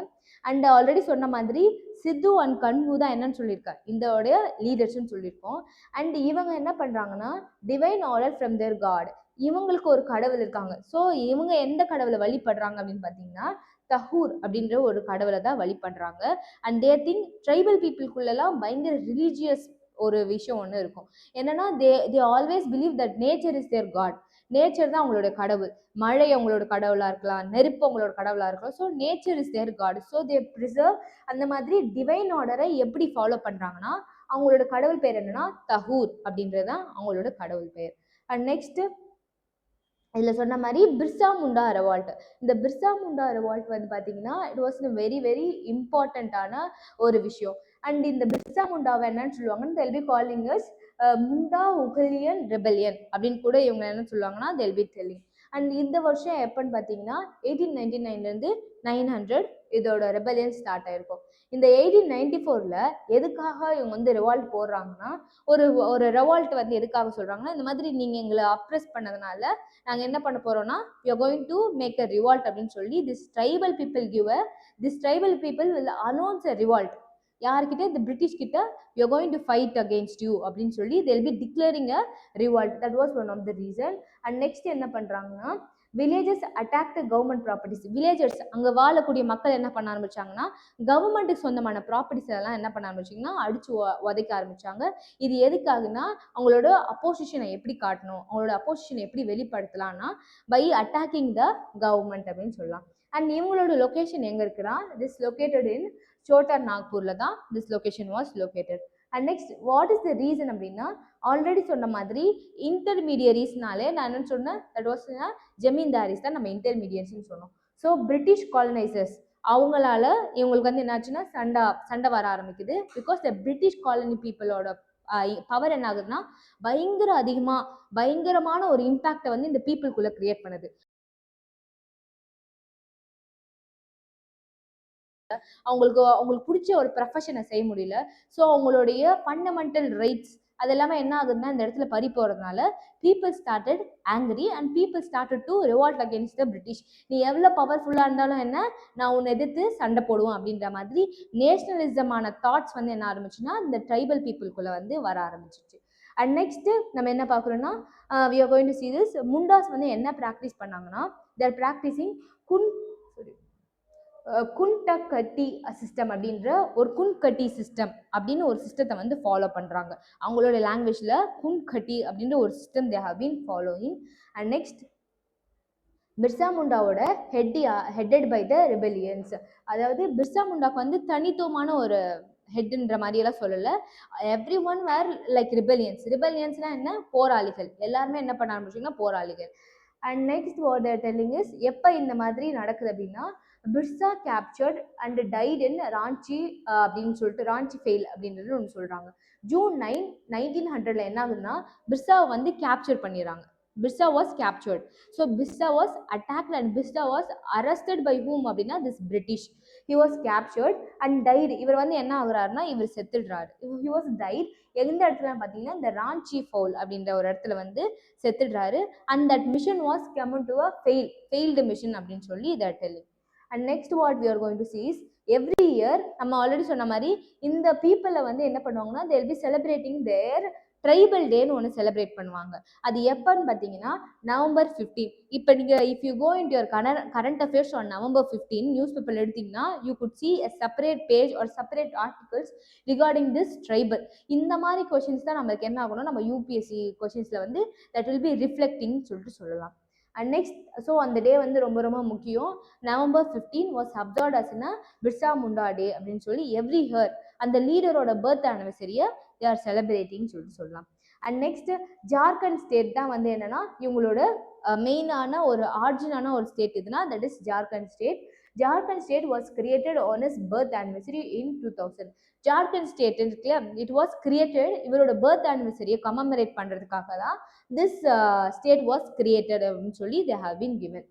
அண்ட் ஆல்ரெடி சொன்ன மாதிரி சித்து அண்ட் கன்ஹூ தான் என்னன்னு சொல்லியிருக்காங்க, இதோடைய லீடர்ஸ்ன்னு சொல்லியிருக்கோம். அண்ட் இவங்க என்ன பண்ணுறாங்கன்னா, divine order from their god. இவங்களுக்கு ஒரு கடவுள் இருக்காங்க. ஸோ இவங்க எந்த கடவுளை வழிபடுறாங்க அப்படின்னு பார்த்தீங்கன்னா, தஹூர் அப்படின்ற ஒரு கடவுளை தான் வழிபடுறாங்க. அண்ட் தே திங்க் ட்ரைபல் பீப்புளுக்குள்ளெல்லாம் பயங்கர ரிலீஜியஸ் ஒரு விஷயம் ஒன்று இருக்கும். என்னன்னா, they always believe that nature is their god. Nature தான் அவங்களோட கடவுள். மழை அவங்களோட கடவுளாக இருக்கலாம், நெருப்பு அவங்களோட கடவுளாக இருக்கலாம். So nature is their god. So they preserve. அந்த மாதிரி டிவைன் ஆர்டரை எப்படி ஃபாலோ பண்ணுறாங்கன்னா, அவங்களோட கடவுள் பேர் என்னன்னா தஹூர் அப்படின்றது தான் அவங்களோட கடவுள் பேர். அண்ட் நெக்ஸ்ட், இதில் சொன்ன மாதிரி பிர்சா முண்டா ரெவால்ட். இந்த பிர்சா முண்டா ரெவால்ட் வந்து பார்த்தீங்கன்னா, இட் வாஸ் வெரி வெரி இம்பார்ட்டண்ட்டான ஒரு விஷயம். அண்ட் இந்த பிர்சா முண்டாவை என்னன்னு சொல்லுவாங்கன்னு, they'll be calling as Munda Ulgulan rebellion அப்படின்னு கூட இவங்க என்ன சொல்லுவாங்கன்னா, தெல் பி டெல்லிங். அண்ட் இந்த வருஷம் எப்போன்னு பார்த்தீங்கன்னா 1899 900 இதோட ரெபலியன் ஸ்டார்ட் ஆயிருக்கும். இந்த 1894ல எதுக்காக இவங்க வந்து ரெவால்ட் போடுறாங்கன்னா, ஒரு ஒரு ரெவால்ட் வந்து எதுக்காக சொல்றாங்கன்னா, இந்த மாதிரி நீங்க எங்களை அப்ரெஸ் பண்ணதுனால நாங்க என்ன பண்ண போறோம்னா we are going to make a revolt அப்படின்னு சொல்லி this tribal people will announce a revolt. யார்கிட்ட? இந்த பிரிட்டிஷ் கிட்ட we are going to fight against you அப்படின்னு சொல்லி they'll be declaring a revolt. That was one of the reason. And next என்ன பண்றாங்கன்னா, villages attack government properties. Villagers அங்கே வாழக்கூடிய மக்கள் என்ன பண்ண ஆரம்பிச்சாங்கன்னா, கவர்மெண்ட்டுக்கு சொந்தமான ப்ராப்பர்ட்டிஸ் எல்லாம் என்ன பண்ண ஆரம்பிச்சிங்கன்னா அடிச்சு உதைக்க ஆரம்பிச்சாங்க. இது எதுக்காகனா அவங்களோட அப்போசிஷனை எப்படி காட்டணும், அவங்களோட அப்போசிஷனை எப்படி வெளிப்படுத்தலாம்னா பை அட்டாக்கிங் த கவர்மெண்ட் அப்படின்னு சொல்லலாம். அண்ட் இவங்களோட லொகேஷன் எங்க இருக்குன்னா, திஸ் லொகேட்டட் இன் சோட்டா நாக்பூர்ல தான் this location was located. And next what is the reason அப்படின்னா, ஆல்ரெடி சொன்ன மாதிரி இன்டர்மீடியரிஸ்னாலே நான் என்ன சொன்னேன், தட் வாஸ் ஜமீன்தாரிஸ் தான் நம்ம இன்டர்மீடியட்ஸ்னு சொன்னோம். ஸோ பிரிட்டிஷ் காலனைசர்ஸ் அவங்களால இவங்களுக்கு வந்து என்னாச்சுன்னா சண்டை வர ஆரம்பிக்குது. பிகாஸ் த பிரிட்டிஷ் காலனி பீப்புளோட பவர் என்ன ஆகுதுன்னா பயங்கரமான ஒரு இம்பாக்டை வந்து இந்த பீப்புளுக்குள்ள கிரியேட் பண்ணுது. அவங்களுக்கு பிடிச்ச ஒரு ப்ரொஃபஷனை செய்ய முடியல. ஸோ அவங்களுடைய ஃபண்டமெண்டல் ரைட்ஸ் அது எல்லாமே என்ன ஆகுதுன்னா இந்த இடத்துல பறி போகிறதுனால people started angry and people started to revolt against the British. நீ எவ்வளோ பவர்ஃபுல்லாக இருந்தாலும் என்ன, நான் உன்னை எதிர்த்து சண்டை போடுவோம் அப்படின்ற மாதிரி நேஷனலிசமான தாட்ஸ் வந்து என்ன ஆரம்பிச்சுன்னா இந்த ட்ரைபல் பீப்புளுக்குள்ள வந்து வர ஆரம்பிச்சிச்சு. அண்ட் நெக்ஸ்ட் நம்ம என்ன பார்க்குறோம்னா, we are going to see this. முண்டாஸ் வந்து என்ன ப்ராக்டிஸ் பண்ணாங்கன்னா, they are practicing குன்டக்கட்டி சிஸ்டம் அப்படின்ற ஒரு குன்கட்டி சிஸ்டம் அப்படின்னு ஒரு சிஸ்டத்தை வந்து ஃபாலோ பண்ணுறாங்க. அவங்களோட லாங்குவேஜில் குன்கட்டி அப்படின்ற ஒரு system they have been following. And next Birsa முண்டாவோட ஹெட்டட் பை த ரிபெலியன்ஸ். அதாவது பிர்சா முண்டாக்கு வந்து தனித்துவமான ஒரு ஹெட்ன்ற மாதிரியெல்லாம் சொல்லலை. எவ்ரி ஒன் வேர் லைக் ரிபெலியன்ஸ்னா என்ன, போராளிகள். எல்லாருமே என்ன பண்ண ஆரம்பிச்சிங்கன்னா போராளிகள். And next what there telling is, எப்போ இந்த மாதிரி நடக்குது அப்படின்னா, Birsa captured and died in Ranchi அப்படின்னு சொல்லிட்டு ராஞ்சி ஃபெயில் அப்படின்றது ஒன்று சொல்கிறாங்க. ஜூன் 9, 1900 என்ன ஆகுதுன்னா பிர்சாவை வந்து கேப்சர் பண்ணிடுறாங்க. Birsa was captured. So Birsa was attacked and Birsa was arrested by whom அப்படின்னா this British. He was captured and died. இவர் வந்து என்ன ஆகுறாருன்னா இவர் செத்துடுறாரு. He was died. எந்த இடத்துல பார்த்தீங்கன்னா இந்த ராஞ்சி ஃபவுல் அப்படின்ற ஒரு இடத்துல வந்து செத்துடுறாரு. And that mission was come to a failed mission அப்படின்னு சொல்லி இதை telling. And next what we are going to see is every year நம்ம ஆல்ரெடி சொன்ன மாதிரி இந்த பீப்புளை வந்து என்ன பண்ணுவாங்கன்னா they will be celebrating their tribal டேன்னு ஒன்று செலிப்ரேட் பண்ணுவாங்க. அது எப்போன்னு பார்த்தீங்கன்னா நவம்பர் 15. இப்போ நீங்கள் if you go in your current affairs on November 15 news paper எடுத்தீங்கன்னா you could see a separate page or separate articles regarding this tribal. இந்த மாதிரி கொஷின்ஸ் தான் நம்மளுக்கு என்ன ஆகணும், நம்ம யூபிஎஸ்சி கொஷின்ஸில் வந்து தட் வில் பி ரிஃப்ளெக்டிங் சொல்லிட்டு சொல்லலாம். அண்ட் நெக்ஸ்ட் ஸோ அந்த டே வந்து ரொம்ப ரொம்ப முக்கியம். நவம்பர் 15 வாஸ் அப்சர்வ்ட் அஸ் இன் பிர்சா முண்டா டே அப்படின்னு சொல்லி எவ்ரி இயர் அந்த லீடரோட பர்த் ஆனிவர்சரியை தே ஆர் செலிப்ரேட்டிங் சொல்லிட்டு சொல்லலாம். அண்ட் நெக்ஸ்ட் ஜார்க்கண்ட் ஸ்டேட் தான் வந்து என்னன்னா இவங்களோட மெயினான ஒரு ஆர்ஜினான ஒரு ஸ்டேட் இதுனா that is Jharkhand state. Jharkhand state was created on is birth anniversary in 2000. Jharkhand state இருக்குல்ல, இட் வாஸ் கிரியேட்டட் இவரோட பர்த் ஆனிவர்சரியை கமமரேட் பண்ணுறதுக்காக தான் திஸ் ஸ்டேட் வாஸ் கிரியேட்டட் அப்படின்னு சொல்லி they have been given.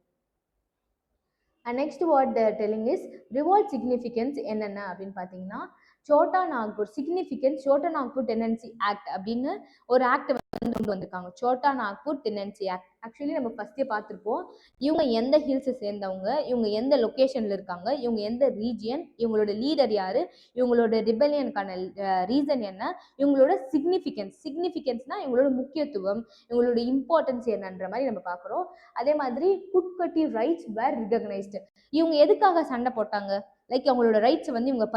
And next what there telling is revolt significance என்னென்ன அப்படின்னு பார்த்தீங்கன்னா, Chota Nagpur significance Chota Nagpur tenancy act அப்படின்னு ஒரு ஆக்ட் கொண்டு வந்திருக்காங்க. Chota Nagpur tenancy act actually நம்ம ஃபர்ஸ்டே பார்த்துருப்போம். இவங்க எந்த ஹில்ஸை சேர்ந்தவங்க, இவங்க எந்த லொக்கேஷனில் இருக்காங்க, இவங்க எந்த ரீஜியன், இவங்களோட லீடர் யார், இவங்களோட ரிபெலியனுக்கான ரீசன் என்ன, இவங்களோட சிக்னிஃபிகன்ஸ்னால் இவங்களோட முக்கியத்துவம், இவங்களோட இம்பார்ட்டன்ஸ் என்னன்ற மாதிரி நம்ம பார்க்குறோம். அதே மாதிரி குட்கட்டி ரைட்ஸ் வேர் ரிகக்னைஸ்டு. இவங்க எதுக்காக சண்டை போட்டாங்க, லைக் அவங்களோட ரைட்ஸை வந்து இவங்க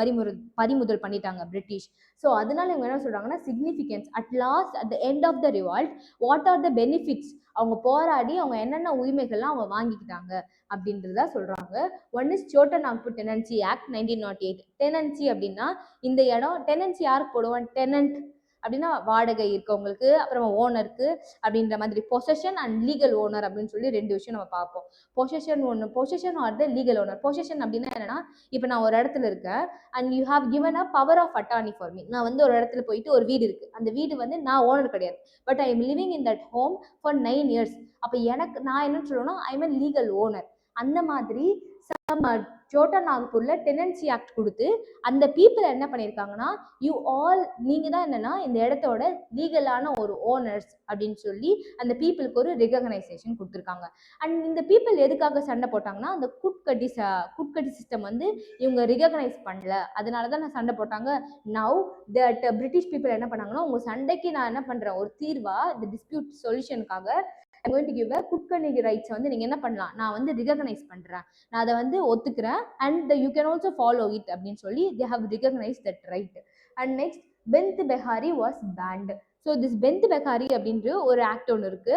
பறிமுதல் பண்ணிட்டாங்க பிரிட்டிஷ். ஸோ அதனால இவங்க என்ன சொல்றாங்கன்னா significance at last at the end of the revolt what are the benefits, அவங்க போராடி அவங்க என்னென்ன உரிமைகள்லாம் அவங்க வாங்கிக்கிட்டாங்க அப்படின்றத சொல்றாங்க. One is Chota Nagpur tenancy act 1908. Tenancy அப்படின்னா இந்த இடம், டெனன்சி யாருக்கு போடுவோம், டெனன்ட் அப்படின்னா வாடகை இருக்கவங்களுக்கு, அப்புறமா ஓனருக்கு அப்படின்ற மாதிரி பொசஷன் அண்ட் லீகல் ஓனர் அப்படின்னு சொல்லி ரெண்டு விஷயம் நம்ம பார்ப்போம். Possession or the legal owner. Possession அப்படின்னா என்னன்னா, இப்போ நான் ஒரு இடத்துல இருக்கேன் and you have given a power of attorney for me. நான் வந்து ஒரு இடத்துல போயிட்டு ஒரு வீடு இருக்கு, அந்த வீடு வந்து நான் ஓனர் கிடையாது, but I am living in that home for 9 years. அப்போ எனக்கு நான் என்ன சொல்லணும்னா I am a legal owner. அந்த மாதிரி சோட்டா நாக்பூர்ல டெனன்சி ஆக்ட் கொடுத்து அந்த பீப்புளை என்ன பண்ணியிருக்காங்கன்னா, யூ ஆல் நீங்க தான் என்னன்னா இந்த இடத்தோட லீகலான ஒரு ஓனர்ஸ் அப்படின்னு சொல்லி அந்த பீப்புளுக்கு ஒரு ரெகக்னைசேஷன் கொடுத்துருக்காங்க. அண்ட் இந்த பீப்புள் எதுக்காக சண்டை போட்டாங்கன்னா, அந்த குட்கட்டி சிஸ்டம் வந்து இவங்க ரெகக்னைஸ் பண்ணல, அதனால தான் நான் சண்டை போட்டாங்க. நவ் தட் பிரிட்டிஷ் பீப்புள் என்ன பண்ணாங்கன்னா, உங்க சண்டைக்கு நான் என்ன பண்றேன், ஒரு தீர்வா இந்த டிஸ்பியூட் சொல்யூஷனுக்காக I'm going to give a குட்கட்டி ரைட்ஸ் வந்து நீங்க என்ன பண்ணலாம், நான் வந்து ரெகக்னைஸ் பண்றேன், நான் அதை வந்து ஒத்துக்கிறேன், and you can also follow it அப்படின்னு சொல்லி they have recognized that right. And next பெந்த் பெஹாரி வாஸ் பேண்ட். ஸோ திஸ் பெந்த் பெஹாரி அப்படின்ற ஒரு ஆக்ட் ஒன்று இருக்கு,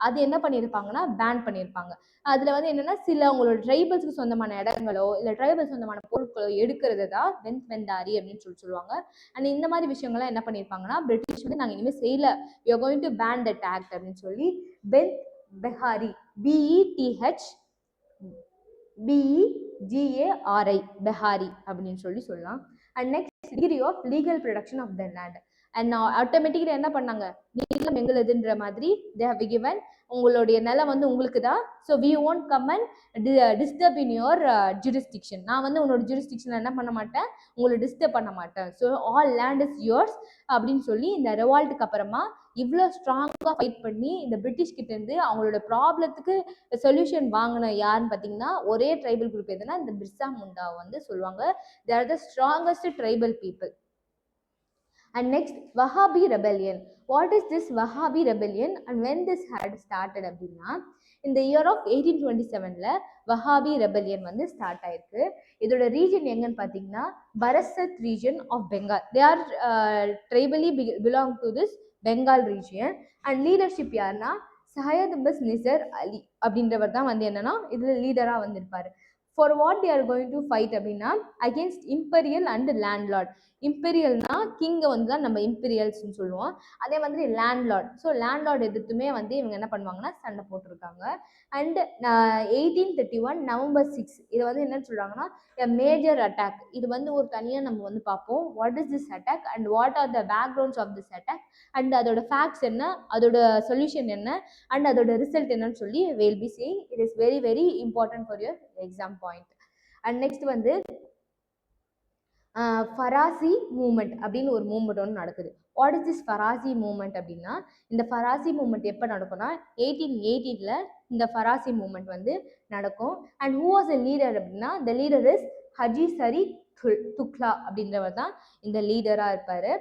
அது என்ன பண்ணியிருப்பாங்கன்னா பேன் பண்ணியிருப்பாங்க. அதுல வந்து என்னன்னா, சில உங்களோட ட்ரைபல்ஸ்க்கு சொந்தமான இடங்களோ இல்லை ட்ரைபல் சொந்தமான பொருட்களோ எடுக்கிறது தான் பெந்த் பெந்தாரி அப்படின்னு சொல்லுவாங்க. அண்ட் இந்த மாதிரி விஷயங்கள்லாம் என்ன பண்ணியிருப்பாங்கன்னா, பிரிட்டிஷ் வந்து நாங்கள் இனிமேல் செய்யல, you are going to ban that act அப்படின்னு சொல்லி பெந்த் பெஹாரி BETHBEGARI பெஹாரி அப்படின்னு சொல்லலாம். And next degree of legal protection of the land. And automatically என்ன பண்ணாங்க, நிலம் எங்களுதுன்ற மாதிரி they have given, உங்களுடைய நிலம் வந்து உங்களுக்கு தான், so we won't come and disturb in your jurisdiction. நான் வந்து உன்னோட ஜூரிஸ்டிக்ஷன் என்ன பண்ண மாட்டேன், உங்களை டிஸ்டர்ப் பண்ண மாட்டேன், so all land is yours அப்படின்னு சொல்லி இந்த ரெவால்ட்டுக்கு அப்புறமா இவ்வளோ ஸ்ட்ராங்காக ஃபைட் பண்ணி இந்த பிரிட்டிஷ் கிட்ட இருந்து அவங்களோட ப்ராப்ளத்துக்கு சொல்யூஷன் வாங்கின யாருன்னு பார்த்தீங்கன்னா, ஒரே ட்ரைபல் குரூப் எதுனா இந்த பிர்சா முண்டா வந்து சொல்லுவாங்க. they are the strongest tribal people. And next, Wahhabi rebellion. What is this Wahhabi rebellion and when this had started அப்படின்னா, இந்த இயர் ஆஃப் 1827ல வஹாபி ரெபெலியன் வந்து ஸ்டார்ட் ஆயிருக்கு. இதோட ரீஜன் எங்கன்னு பார்த்தீங்கன்னா, Barasat region of Bengal. They are tribally belong to this Bengal region. And leadership யாருன்னா, சையத் பிஸ் நிசர் அலி அப்படின்றவர் தான் வந்து என்னன்னா இதில் லீடராக வந்திருப்பாரு. For what they R going to fight அப்படின்னா, அகேன்ஸ்ட் இம்பீரியல் அண்ட் லேண்ட்லார்ட். இம்பீரியல்னா கிங்கை வந்து தான் நம்ம இம்பீரியல்ஸ்ன்னு சொல்லுவோம், அதே மாதிரி லேண்ட்லார்ட். ஸோ லேண்ட்லார்ட் எதிர்த்துமே வந்து இவங்க என்ன பண்ணுவாங்கன்னா சண்டை போட்டிருக்காங்க. அண்ட் 1831 November 6 இது வந்து என்னன்னு சொல்றாங்கன்னா மேஜர் அட்டாக். இது வந்து ஒரு தனியாக நம்ம வந்து பார்ப்போம், what is this attack and what are the backgrounds of this attack and அதோட ஃபேக்ட்ஸ் என்ன, அதோட சொல்யூஷன் என்ன அண்ட் அதோட ரிசல்ட் என்னன்னு சொல்லி we'll be seeing. It is very very important for your exam point. And next வந்து ஃபராசி மூமெண்ட் அப்படின்னு ஒரு மூமெண்ட் ஒன்று நடக்குது. What is this Faraizi moment அப்படின்னா, இந்த ஃபராசி மூமெண்ட் எப்போ நடக்கும்னா 1880ல் இந்த ஃபராசி மூமெண்ட் வந்து நடக்கும். And who was a leader அப்படின்னா, த லீடர் இஸ் ஹஜி சரி துக்லா அப்படின்றவர் தான் இந்த லீடராக இருப்பார்.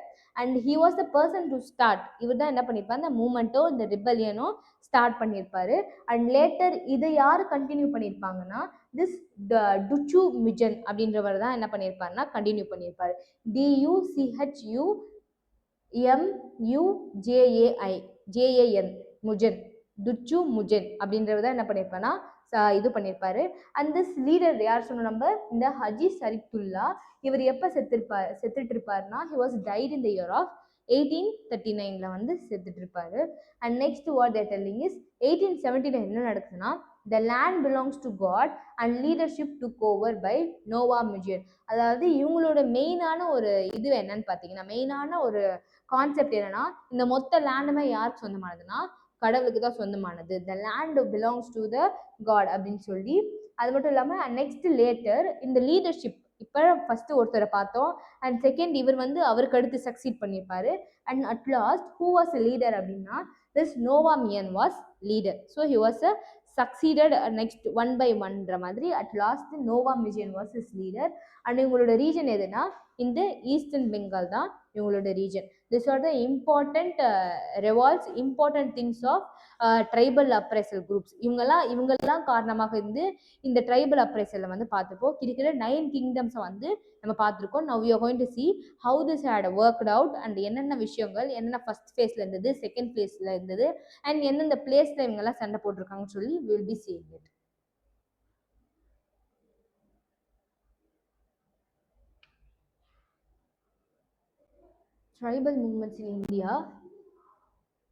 And he was the person to start. இவர் தான் என்ன பண்ணியிருப்பார், இந்த மூமெண்ட்டோ இந்த ரிபல்லியனோ ஸ்டார்ட் பண்ணியிருப்பாரு. அண்ட் லேட்டர் இதை யார் கண்டினியூ பண்ணியிருப்பாங்கன்னா, திஸ் டுச்சு மிஜன் அப்படின்றவர் தான் என்ன பண்ணியிருப்பாருன்னா கண்டினியூ பண்ணியிருப்பாரு. DUCHUMUJAN முஜன், டுச்சு முஜன் அப்படின்றவர் தான் என்ன பண்ணியிருப்பாருன்னா இது பண்ணியிருப்பாரு. அண்ட் திஸ் லீடர் யார் சொன்னோம் நம்ம, இந்த ஹஜி சரித்துல்லா. இவர் எப்போ செத்துட்டு இருப்பாருன்னா, he was died in the year of 1839ல வந்து செத்துட்டு இருப்பாரு. And next what there telling is 1870ல என்ன நடக்குதுன்னா, the land belongs to God and leadership took over by Noa மிஜியன். அதாவது இவங்களோட மெயினான ஒரு இது என்னன்னு பார்த்தீங்கன்னா, மெயினான ஒரு கான்செப்ட் என்னன்னா, இந்த மொத்த லேண்டுமே யாருக்கு சொந்தமானதுன்னா கடவுளுக்கு தான் சொந்தமானது. The land belongs to the god அப்படின்னு சொல்லி. அது மட்டும் இல்லாமல் நெக்ஸ்ட் லேட்டர் இந்த லீடர்ஷிப் இப்போ ஃபர்ஸ்ட் ஒருத்தரை பார்த்தோம், அண்ட் செகண்ட் இவர் வந்து அவருக்கு அடுத்து சக்சீட் பண்ணியிருப்பாரு. And at last who was a leader அப்படின்னா, this Noa Miyan was leader. So he was a succeeded next one by one மாதிரி. அட் லாஸ்ட் நோவா மிஜியன் வாஸ் இஸ் லீடர். அண்ட் இவங்களோட ரீஜன் எதுனா இந்த ஈஸ்டர்ன் பெங்கால் தான் இவங்களோட region. This are the important revolts, important things of tribal uprising groups. இவங்கெல்லாம் காரணமாக இருந்து இந்த ட்ரைபல் அப்ரைசலில் வந்து பார்த்துப்போம். கிட்டத்தட்ட 9 கிங்டம்ஸை வந்து நம்ம பார்த்துருக்கோம். Now you are going to see how this had worked out and என்னென்ன விஷயங்கள், என்னென்ன ஃபர்ஸ்ட் ஃபேஸில் இருந்தது, செகண்ட் ஃபேஸில் இருந்தது, அண்ட் எந்தெந்த பிளேஸில் இவங்கெல்லாம் சண்டை போட்டிருக்காங்கன்னு சொல்லி will be seeing it. Tribal movements in India.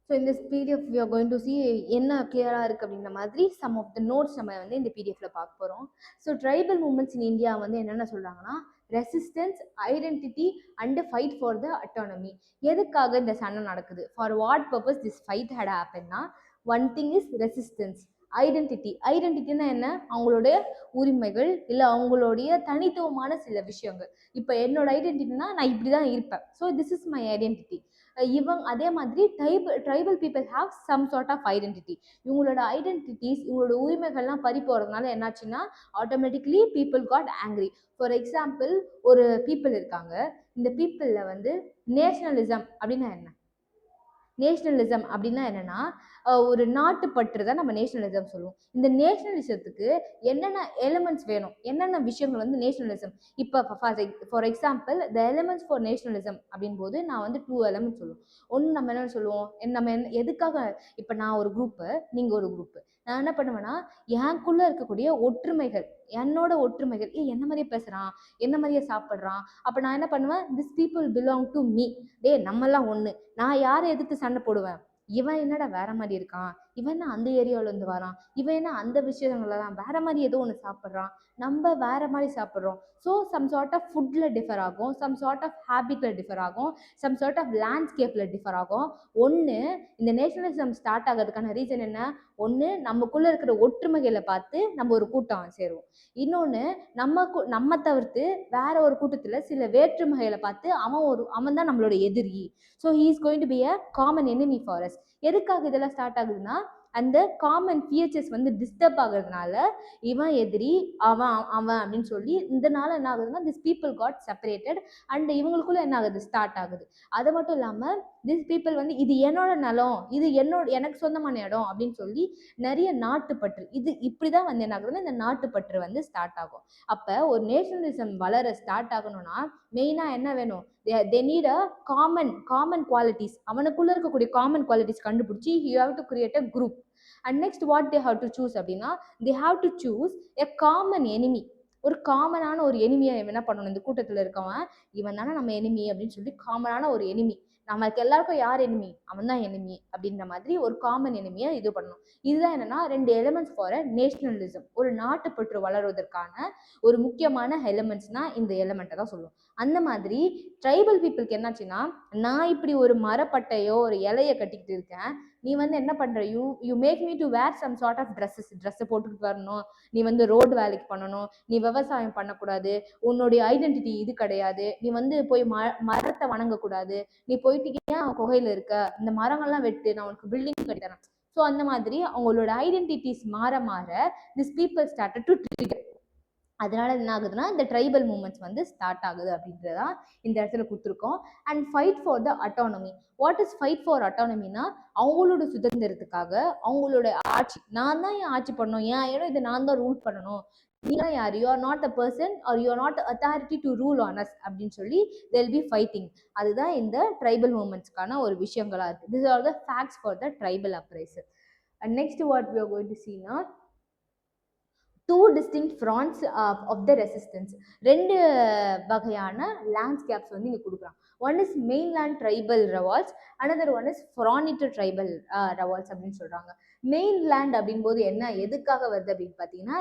So இந்த PDF we are going to see என்ன கிளியராக இருக்குது அப்படின்ற மாதிரி சம் ஆஃப் த நோட்ஸ் நம்ம வந்து இந்த பிடிஎஃப்ல பார்க்க போகிறோம். So tribal movements in India வந்து என்னென்ன சொல்கிறாங்கன்னா, resistance, identity and fight for the autonomy. எதுக்காக இந்த சண்டை நடக்குது, for what purpose this fight had ஹேப்பன்னா, ஒன் திங் இஸ் ரெசிஸ்டன்ஸ். ஐடென்டிட்டினா என்ன? அவங்களுடைய உரிமைகள், இல்லை அவங்களுடைய தனித்துவமான சில விஷயங்கள். இப்போ என்னோட ஐடென்டிட்டினா நான் இப்படி தான் இருப்பேன். So this is my identity. அதே மாதிரி tribal people have some sort of identity. இவங்களோட ஐடென்டிட்டிஸ், இவங்களோட உரிமைகள்லாம் பறி போகிறதுனால என்னாச்சுன்னா automatically people got angry. For example, ஒரு பீப்புள் இருக்காங்க. இந்த பீப்புளில் வந்து நேஷனலிசம் அப்படின்னா என்ன? நேஷனலிசம் அப்படின்னா என்னன்னா, ஒரு நாட்டுப்பற்று தான் நம்ம நேஷனலிசம் சொல்லுவோம். இந்த நேஷனலிசத்துக்கு என்னென்ன எலிமெண்ட்ஸ் வேணும், என்னென்ன விஷயங்கள் வந்து நேஷனலிசம். இப்போ for example, the elements for nationalism அப்படின் போது நான் வந்து 2 எலிமெண்ட்ஸ் சொல்லுவோம். ஒன்று நம்ம என்ன சொல்லுவோம், நம்ம எதுக்காக, இப்போ நான் ஒரு குரூப்பு, நீங்கள் ஒரு குரூப்பு. நான் என்ன பண்ணுவேன்னா, எனக்குள்ளே இருக்கக்கூடிய ஒற்றுமைகள், என்னோட ஒற்றுமைகள், என்ன மாதிரியே பேசுகிறான், என்ன மாதிரியே சாப்பிட்றான், அப்போ நான் என்ன பண்ணுவேன், this people belong to me. நம்மெல்லாம் ஒன்று. நான் யாரை எதிர்த்து சண்டை போடுவேன், இவன் என்னடா வேற மாதிரி இருக்கான், இவன் என்ன அந்த ஏரியாவில இருந்து வரான், இவன் என்ன அந்த விஷயங்கள்லாம் வேற மாதிரி ஏதோ ஒன்று சாப்பிட்றான், நம்ம வேற மாதிரி சாப்பிட்றோம். ஸோ சம் சார்ட் ஆஃப் ஃபுட்ல டிஃபர் ஆகும், சம் சார்ட் ஆஃப் ஹேபிட்ல டிஃபர் ஆகும், சம் சார்ட் ஆஃப் லேண்ட்ஸ்கேப்ல டிஃபர் ஆகும். ஒன்று, இந்த நேஷனலிசம் ஸ்டார்ட் ஆகிறதுக்கான ரீசன் என்ன? ஒன்று, நமக்குள்ள இருக்கிற ஒற்றுமைகளை பார்த்து நம்ம ஒரு கூட்டம் சேருவோம். இன்னொன்று, நம்ம தவிர்த்து வேற ஒரு கூட்டத்தில் சில வேற்றுமைகளை பார்த்து அவன் தான் நம்மளோட எதிரி. So he is going to be a common enemy for us. எதுக்காக இதெல்லாம் ஸ்டார்ட் ஆகுதுன்னா, அந்த காமன் ஃபியச்சர்ஸ் வந்து டிஸ்டர்ப் ஆகுறதுனால இவன் எதிரி, அவன் அவன் அப்படின்னு சொல்லி இதனால என்ன ஆகுதுன்னா, this people got separated. And இவங்களுக்குள்ள என்ன ஆகுது, ஸ்டார்ட் ஆகுது. அது மட்டும் இல்லாமல் திஸ் பீப்புள் வந்து இது என்னோட நிலம், இது எனக்கு சொந்தமான இடம் அப்படின்னு சொல்லி நிறைய நாட்டுப்பற்று, இது இப்படிதான் வந்து என்ன ஆகுதுன்னா இந்த நாட்டுப்பற்று வந்து ஸ்டார்ட் ஆகும். அப்போ ஒரு நேஷனலிசம் வளர ஸ்டார்ட் ஆகணும்னா மெயினாக என்ன வேணும், they need a common qualities. அவனுக்குள்ள இருக்கக்கூடிய காமன் குவாலிட்டிஸ் கண்டுபிடிச்சி you have to create a group. And next what they have to choose அப்படின்னா, they have to choose a common enemy. ஒரு காமனான ஒரு எனிமியை என்ன பண்ணணும், இந்த கூட்டத்தில் இருக்கவன் இவன் தானே நம்ம எனிமி அப்படின்னு சொல்லி காமனான ஒரு எனிமி, நமக்கு எல்லாருக்கும் யார் எனிமி, அவன் தான் எனிமி அப்படின்ற மாதிரி ஒரு காமன் எனிமியை இது பண்ணணும். இதுதான் என்னன்னா 2 எலிமெண்ட்ஸ் ஃபார் அ நேஷனலிசம். ஒரு நாட்டுப்பற்று வளர்வதற்கான ஒரு முக்கியமான எலிமெண்ட்ஸ்னா இந்த எலிமெண்ட்டை தான் சொல்லுவோம். அந்த மாதிரி ட்ரைபல் பீப்புளுக்கு என்னாச்சுன்னா, நான் இப்படி ஒரு மரப்பட்டையோ ஒரு இலையை கட்டிக்கிட்டு இருக்கேன், நீ வந்து என்ன பண்ற, you make me to wear some sort of ட்ரெஸ்ஸை போட்டுக்கிட்டு வரணும், நீ வந்து ரோடு வேலைக்கு பண்ணணும், நீ விவசாயம் பண்ணக்கூடாது, உன்னுடைய ஐடென்டிட்டி இது கிடையாது, நீ வந்து போய் மரத்தை வணங்கக்கூடாது, நீ போயிட்டு ஏன் குகையில இருக்க, இந்த மரங்கள்லாம் வெட்டு, நான் உனக்கு பில்டிங் கட்டி தரேன். ஸோ அந்த மாதிரி அவங்களோட ஐடென்டிட்டிஸ் மாற மாற this people started to trigger. அதனால என்ன ஆகுதுன்னா இந்த ட்ரைபல் மூமெண்ட்ஸ் வந்து ஸ்டார்ட் ஆகுது அப்படின்றதான் இந்த இடத்துல கொடுத்துருக்கோம். And fight for the autonomy. What is fight for அட்டானமினா, அவங்களோட சுதந்திரத்துக்காக, அவங்களோட ஆட்சி, நான் தான் என் ஆட்சி பண்ணணும், ஏன் இடம் இது, நான் தான் ரூல் பண்ணணும், நீதான் யார், you are not a person are you are not authority to rule on us அப்படின்னு சொல்லி they'll be fighting. அதுதான் இந்த ட்ரைபல் மூமெண்ட்ஸ்க்கான ஒரு விஷயங்களா இருக்கு. These are the facts for the tribal uprising. And next what we are going to see now, 2 distinct fronts of the resistance. 2 வகையான லேண்ட்ஸ்கேப்ஸ் வந்து இங்கே கொடுக்குறாங்க. One is mainland tribal revolts, another one is frontier tribal revolts அப்படின்னு சொல்கிறாங்க. மெயின்லேண்ட் அப்படின் போது என்ன, எதுக்காக வருது அப்படின்னு பார்த்தீங்கன்னா,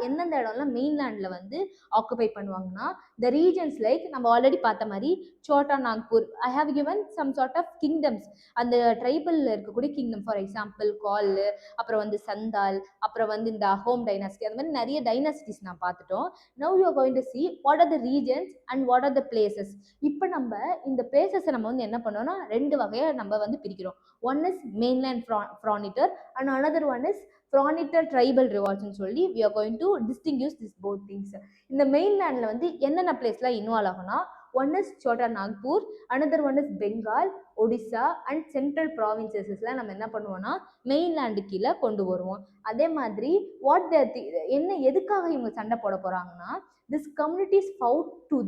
எந்தெந்த இடம்லாம் மெயின்லேண்டில் வந்து ஆக்குபை பண்ணுவாங்கன்னா, த ரீஜன்ஸ் லைக் நம்ம ஆல்ரெடி பார்த்த மாதிரி Chota Nagpur, I have given some sort of kingdoms, அந்த ட்ரைபலில் இருக்கக்கூடிய கிங்டம். ஃபார் எக்ஸாம்பிள் கால், அப்புறம் வந்து சந்தால், அப்புறம் வந்து இந்த அஹோம் டைனாஸ்டி, அந்த மாதிரி நிறைய டைனாஸ்டிஸ் நான் பார்த்துட்டோம். Now you are going to see what are the regions and what are the places. இப்போ நம்ம இந்த பிளேசஸை நம்ம வந்து என்ன பண்ணோம்னா 2 வகையை நம்ம வந்து பிரிக்கிறோம். One is mainland frontier and another one is frontier tribal ரிவால்ட்ஸ்னு சொல்லி we are going to distinguish this both things. இந்த மெயின்லேண்டில் வந்து என்னென்ன பிளேஸ்லாம் இன்வால்வ் ஆகும்னா, one is Chota Nagpur, another one is Bengal, Odisha and central ப்ராவின்சஸ்லாம் நம்ம என்ன பண்ணுவோம்னா மெயின்லேண்டு கீழே கொண்டு வருவோம். அதே மாதிரி என்ன எதுக்காக இவங்க சண்டை போட போகிறாங்கன்னா, this communities fought to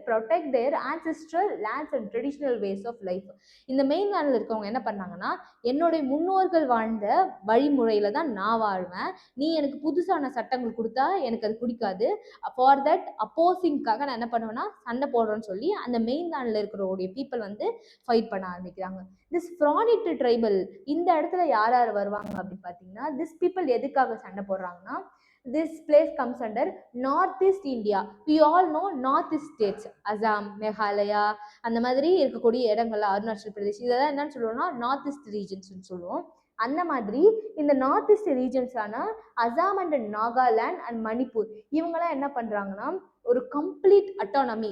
protect their ancestral lands and traditional ways of life. இந்த மெயின்லேண்டில் இருக்கவங்க என்ன பண்ணாங்கன்னா, என்னுடைய முன்னோர்கள் வாழ்ந்த வழிமுறையில் தான் நான் வாழ்வேன், நீ எனக்கு புதுசான சட்டங்கள் கொடுத்தா எனக்கு அது பிடிக்காது, ஃபார் தட் அப்போசிங்காக நான் என்ன பண்ணுவேன்னா சண்டை போடுறேன்னு சொல்லி அந்த மெயின்லேண்டில் இருக்கிறவங்களுடைய பீப்புள் வந்து ஃபைட் பண்ண ஆரம்பிக்கிறாங்க. திஸ் ஃப்ரானிட்டர் ட்ரைபல், இந்த இடத்துல யார் யார் வருவாங்க அப்படின்னு பார்த்தீங்கன்னா, திஸ் பீப்புள் எதுக்காக சண்டை போடுறாங்கன்னா, this place comes under northeast India. We all know northeast states, Assam, Meghalaya, அந்த மாதிரி இருக்கக்கூடிய இடங்கள்ல, அருணாச்சல் பிரதேஷ், இதெல்லாம் என்னன்னு சொல்லுவோம்னா நார்த் ஈஸ்ட் ரீஜன்ஸ்னு சொல்லுவோம். அந்த மாதிரி இந்த நார்த் ஈஸ்ட் ரீஜன்ஸான அசாம் அண்ட் நாகாலாந்து அண்ட் மணிப்பூர் இவங்கெல்லாம் என்ன பண்றாங்கன்னா ஒரு கம்ப்ளீட் அட்டானமி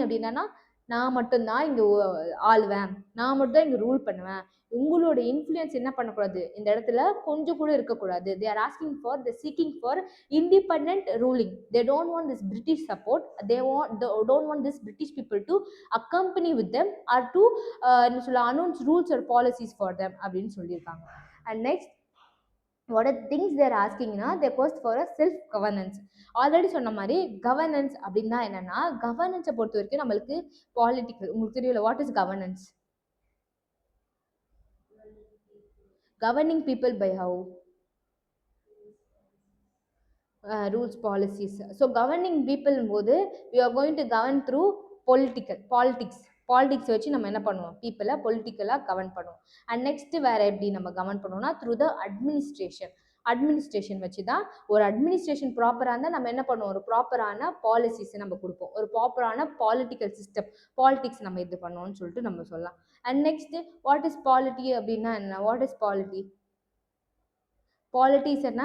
அப்படின்னா நான் மட்டும்தான் இங்க ஆளுவேன், நான் மட்டும் தான் இங்க ரூல் பண்ணுவேன், உங்களோட இன்ஃப்ளூயன்ஸ் என்ன பண்ணக்கூடாது இந்த இடத்துல கொஞ்சம் கூட இருக்கக்கூடாது. They are asking for the seeking for independent ruling. They don't want this British support. They don't want this British people to accompany with them or to announce rules or policies for them அப்படின்னு சொல்லியிருக்காங்க. And next what are things they are asking na they post for a self governance. Already சொன்ன மாதிரி கவர்னன்ஸ் அப்படின்னா என்னன்னா கவர்னன்ஸை பொறுத்த வரைக்கும் நம்மளுக்கு பாலிட்டிக்கல் உங்களுக்கு தெரியல what is governance. governing people by how rules policies. so governing people போது we are going to govern through politics வச்சு நம்ம என்ன பண்ணுவோம் பீப்புளை பொலிட்டிக்கலாக கவர்ன் பண்ணுவோம். அண்ட் நெக்ஸ்ட் வேற எப்படி நம்ம கவர்ன் பண்ணுவோம்னா த்ரூ த அட்மினிஸ்ட்ரேஷன் வச்சு தான் ஒரு அட்மினிஸ்ட்ரேஷன் ப்ராப்பராக இருந்தால் நம்ம என்ன பண்ணுவோம் ஒரு ப்ராப்பரான பாலிசிஸை நம்ம கொடுப்போம், ஒரு ப்ராப்பரான பாலிட்டிக்கல் சிஸ்டம் பாலிட்டிக்ஸ் நம்ம இது பண்ணுவோம்னு சொல்லிட்டு நம்ம சொல்லலாம். And next what is polity அப்படின்னா என்ன, வாட் இஸ் பாலிட்டிஸ் என்ன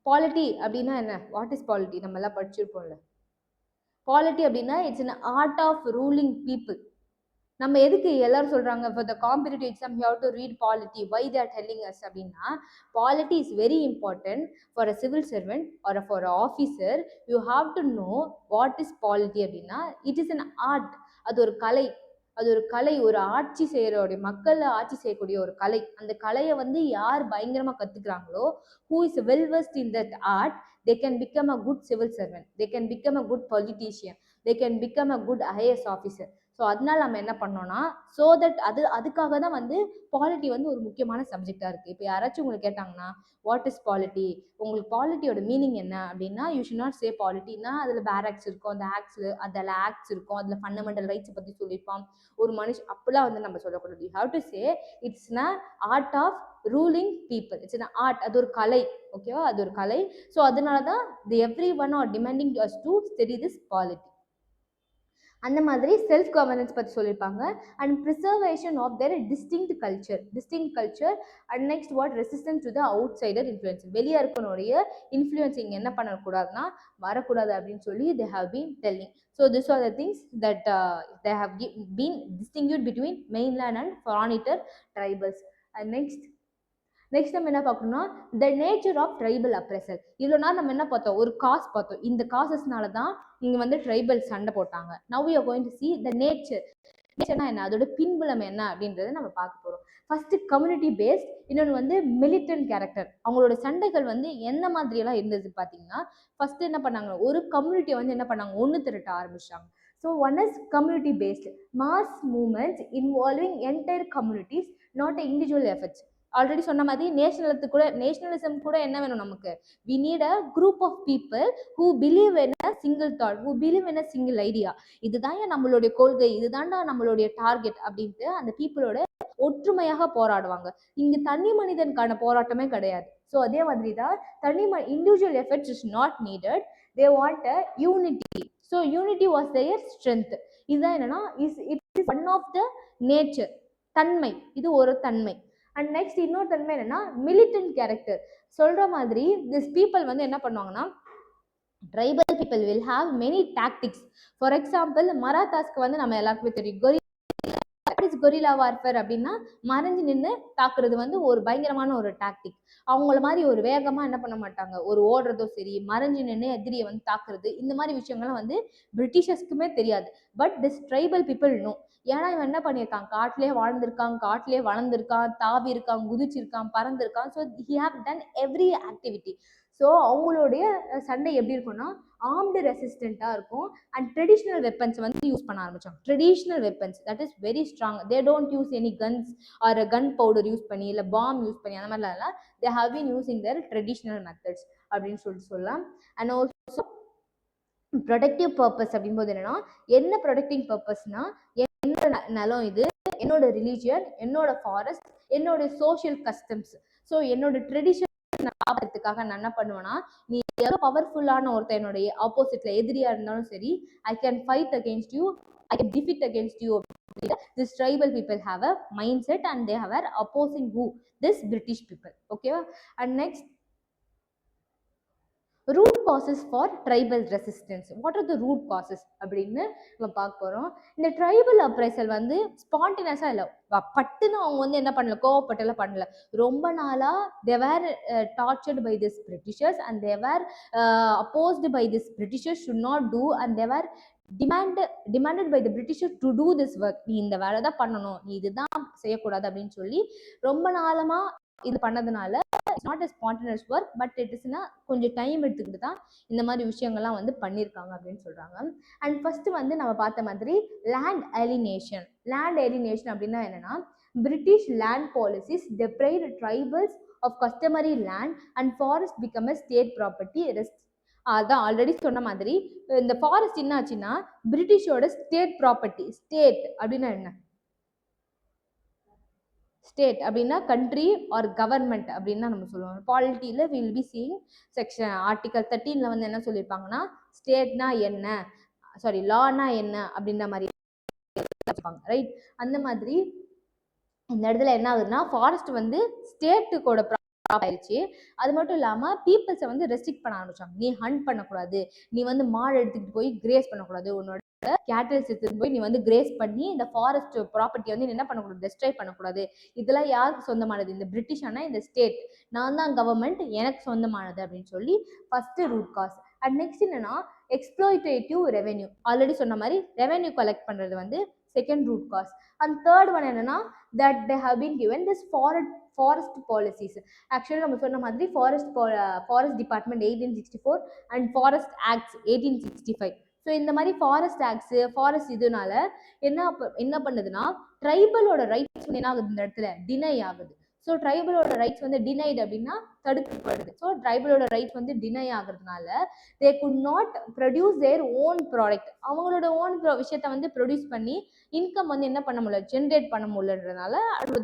பாலிட்டி அப்படின்னா என்ன, வாட் இஸ் பாலிட்டி நம்ம எல்லாம் படிச்சிருப்போம்ல. பாலிட்டி அப்படின்னா it's an art of ruling people. நம்ம எதுக்கு எல்லாரும் சொல்றாங்க for the competitive exam you have to read polity, why they are telling us அப்படின்னா polity is very important for a civil servant or for an officer. you have to know what is polity அப்படின்னா it is an art. அது ஒரு கலை, ஒரு ஆட்சி செய்யறோடைய மக்களை ஆட்சி செய்யக்கூடிய ஒரு கலை. அந்த கலையை வந்து யார் பயங்கரமா கத்துக்கிறாங்களோ who is well versed in that art, they can become a good civil servant, they can become a good politician, they can become a good IAS officer. So அதனால நம்ம என்ன பண்ணோம்னா ஸோ தட் அதுக்காக தான் வந்து பாலிட்டி வந்து ஒரு முக்கியமான சப்ஜெக்டாக இருக்குது. இப்போ யாராச்சும் உங்களுக்கு கேட்டாங்கன்னா வாட் இஸ் பாலிட்டி, உங்களுக்கு பாலிட்டியோட மீனிங் என்ன அப்படின்னா யூ ஷுட் நாட் சே பாலிட்டின்னா அதில் பேராக்ஸ் இருக்கும், அந்த அதில் ஆக்ட்ஸ் இருக்கும், அதில் ஃபண்டமெண்டல் ரைட்ஸை பற்றி சொல்லியிருப்பான் ஒரு அப்படிலாம் வந்து நம்ம சொல்லக்கூடாது. You have to say it's the art of ruling people, it's the art, அது ஒரு கலை. ஓகேவா, அது ஒரு கலை. ஸோ அதனால தான் every one are demanding us to study this polity. அந்த மாதிரி செல்ஃப் கவர்னன்ஸ் பற்றி சொல்லியிருப்பாங்க. And preservation of their distinct culture and next what resistance to the outsider influence. வெளியே இருக்கனுடைய இன்ஃப்ளூயன்ஸ் இங்கே என்ன பண்ணக்கூடாதுன்னா வரக்கூடாது அப்படின்னு சொல்லி they have been telling. So this are the things that they have been distinguished between mainland and frontier tribals. அண்ட் நெக்ஸ்ட் நம்ம என்ன பார்க்கணும்னா த நேச்சர் ஆஃப் ட்ரைபல் அப்ரெசல். இவ்வளோ நாள் நம்ம என்ன பார்த்தோம், ஒரு காஸ் பார்த்தோம், இந்த காசஸ்னால தான் இங்கே வந்து ட்ரைபல் சண்டை போட்டாங்க. Now we are going to see the நேச்சர்னா என்ன, அதோட பின்புலம் என்ன அப்படின்றத நம்ம பார்க்க போகிறோம். ஃபர்ஸ்ட் கம்யூனிட்டி பேஸ்ட், இன்னொன்று வந்து மிலிட்டன்ட் கேரக்டர். அவங்களோட சண்டைகள் வந்து என்ன மாதிரியெல்லாம் இருந்தது பார்த்தீங்கன்னா ஃபர்ஸ்ட் என்ன பண்ணாங்க, ஒரு கம்யூனிட்டியை வந்து என்ன பண்ணாங்க ஒன்று திரட்ட ஆரம்பிச்சாங்க. So one is community paste mass moments involving entire communities, not individual efforts. Already சொன்ன மாதிரி நேஷனலிசம் கூட என்ன வேணும் நமக்கு, we need a group of people who believe in a single thought, who believe in a single idea. இதுதான் நம்மளுடைய கொள்கை, இதுதான்டா நம்மளுடைய டார்கெட் அப்படின்ட்டு அந்த பீப்புளோட ஒற்றுமையாக போராடுவாங்க. இங்க தனி மனிதனுக்கான போராட்டமே கிடையாது. ஸோ அதே மாதிரி தான் individual efforts is not needed, they want a unity. So unity was their strength. இதுதான் என்னன்னா it is one of the nature, தன்மை, இது ஒரு தன்மை. அண்ட் நெக்ஸ்ட் இன்னொரு தன்மை என்னன்னா மிலிட்டன்ட் கேரக்டர். சொல்ற மாதிரி திஸ் பீப்புள் வந்து என்ன பண்ணுவாங்கன்னா tribal people will have many tactics. For example மராத்தாஸ்க்கு வந்து நம்ம எல்லாருக்குமே தெரியும் கொரில்லா வார்ஃபேர் அப்படின்னா மறைஞ்சு நின்று தாக்குறது வந்து ஒரு பயங்கரமான ஒரு டாக்டிக். அவங்கள மாதிரி ஒரு வேகமா என்ன பண்ண மாட்டாங்க, ஒரு ஓடுறதோ சரி, மறைஞ்சு நின்று எதிரியை வந்து தாக்குறது, இந்த மாதிரி விஷயங்கள்லாம் வந்து பிரிட்டிஷர்ஸ்க்குமே தெரியாது. But this tribal people know. ஏன்னா இவன் என்ன பண்ணியிருக்கான், காட்டிலே வாழ்ந்திருக்கான், காட்டிலே வளர்ந்துருக்கான், தாவி இருக்கான், குதிச்சிருக்கான், பறந்துருக்கான். So he have done every activity. So அவங்களுடைய சண்டை எப்படி இருக்கும்னா ஆர்ம்டு ரெசிஸ்டண்ட்டாக இருக்கும். அண்ட் ட்ரெடிஷ்னல் வெப்பன்ஸ் வந்து யூஸ் பண்ண ஆரம்பிச்சாங்க. Traditional weapons that is very strong. They don't use any guns or gun powder use பண்ணி இல்லை பாம் யூஸ் பண்ணி அந்த மாதிரிலாம் they have been using their traditional methods அப்படின்னு சொல்லிட்டு சொல்லலாம். அண்ட் ஆல்சோ ப்ரொடக்டிவ் பர்பஸ் அப்படின்போது என்னன்னா என்ன ப்ரொடக்டிவ் பர்பஸ்னா என்னோட நிலம் இது, என்னோட ரிலீஜியன், என்னோட ஃபாரஸ்ட், என்னோட சோஷியல் கஸ்டம்ஸ். ஸோ என்னோட ட்ரெடிஷன் ஆபத்துக்காக நான் என்ன பண்ணுவேன்னா நீ எவ்வளோ பவர்ஃபுல்லான ஒருத்தர் என்னுடைய ஆப்போசிட்ல எதிரியா இருந்தாலும் சரி, I can fight against you, I can defeat against you This tribal people have a mindset and they have opposing who? This British people. Okay. And next, root causes for tribal resistance. What are the root causes அப்படின்னு நம்ம பார்க்க போறோம். இந்த ட்ரைபல் அப்ரைசல் வந்து ஸ்பான்டேனியஸா இல்லை, பட்டுன்னு அவங்க வந்து என்ன பண்ணல, கோவப்பட்டெல்லாம் பண்ணல. ரொம்ப நாளா they were tortured by this Britishers and they were opposed by this Britishers should not do, and they were demanded by the Britishers to do this work. நீ இந்த வேலை தான் பண்ணணும், நீ இதுதான் செய்யக்கூடாது அப்படின்னு சொல்லி ரொம்ப நாளமா இது பண்ணதுனால it's not a spontaneous work, but it இஸ்னா கொஞ்சம் டைம் எடுத்துக்கிட்டு தான் இந்த மாதிரி விஷயங்கள்லாம் வந்து பண்ணியிருக்காங்க அப்படின்னு சொல்றாங்க. அண்ட் ஃபர்ஸ்ட் வந்து நம்ம பார்த்த மாதிரி லேண்ட் அலினேஷன். லேண்ட் அலினேஷன் அப்படின்னா என்னன்னா, British land policies deprived tribals of customary land and forest become a state property. அதான் ஆல்ரெடி சொன்ன மாதிரி இந்த ஃபாரஸ்ட் என்ன ஆச்சுன்னா பிரிட்டிஷோட ஸ்டேட் ப்ராப்பர்ட்டி. ஸ்டேட் அப்படின்னா என்ன? ஸ்டேட் அப்படின்னா கண்ட்ரி ஆர் கவர்மெண்ட் அப்படின்னு நம்ம சொல்லுவோம். பாலிட்டியில் will be seeing section article 13 வந்து என்ன சொல்லியிருப்பாங்கன்னா, ஸ்டேட்னா என்ன, சாரி லானா என்ன அப்படின்ற மாதிரி ரைட். அந்த மாதிரி இந்த இடத்துல என்ன ஆகுதுன்னா, ஃபாரஸ்ட் வந்து ஸ்டேட்டுக்கோட ஆயிடுச்சு. அது மட்டும் இல்லாம பீப்புள்ஸை வந்து ரெஸ்ட்ரிக்ட் பண்ண ஆரம்பிச்சாங்க. நீ ஹண்ட் பண்ணக்கூடாது, நீ வந்து மாடு எடுத்துக்கிட்டு போய் கிரேஸ் பண்ணக்கூடாது, உன்னோட கேட்டல்ஸ் எடுத்துட்டு போய் நீ வந்து கிரேஸ் பண்ணி இந்த ஃபாரஸ்ட் ப்ராப்பர்ட்டி வந்து என்ன பண்ணக்கூடாது, டெஸ்ட்ராய் பண்ணக்கூடாது. இதெல்லாம் யாருக்கு சொந்தமானது? இந்த பிரிட்டிஷ் ஆனா இந்த ஸ்டேட், நான் தான் கவர்மெண்ட், எனக்கு சொந்தமானது அப்படின்னு சொல்லி first root cause. And next என்னன்னா எக்ஸ்ப்ளாய்டேட்டிவ் ரெவென்யூ. ஆல்ரெடி சொன்ன மாதிரி ரெவென்யூ கலெக்ட் பண்றது வந்து second root cause. And third one என்னன்னா that they have been given this forest policies. Actually நம்ம சொன்ன மாதிரி forest department 1864 and forest acts 1865. So இந்த மாதிரி ஃபாரஸ்ட் ஆக்ட்ஸ் ஃபாரஸ்ட் இதனால என்ன பண்ணுதுன்னா ட்ரைபலோட ரைட்ஸ் வந்து என்ன ஆகுது, இந்த இடத்துல டினை ஆகுது. ஸோ ட்ரைபலோட ரைட்ஸ் வந்து டினைடு அப்படின்னா தடுக்கப்படுது. ஸோ ட்ரைபலோட ரைட்ஸ் வந்து டினை ஆகுறதுனால they could not produce their own product. அவங்களோட ஓன் விஷயத்த வந்து ப்ரொடியூஸ் பண்ணி இன்கம் வந்து என்ன பண்ண முடியல, ஜென்ரேட் பண்ண முடியலன்றதுனால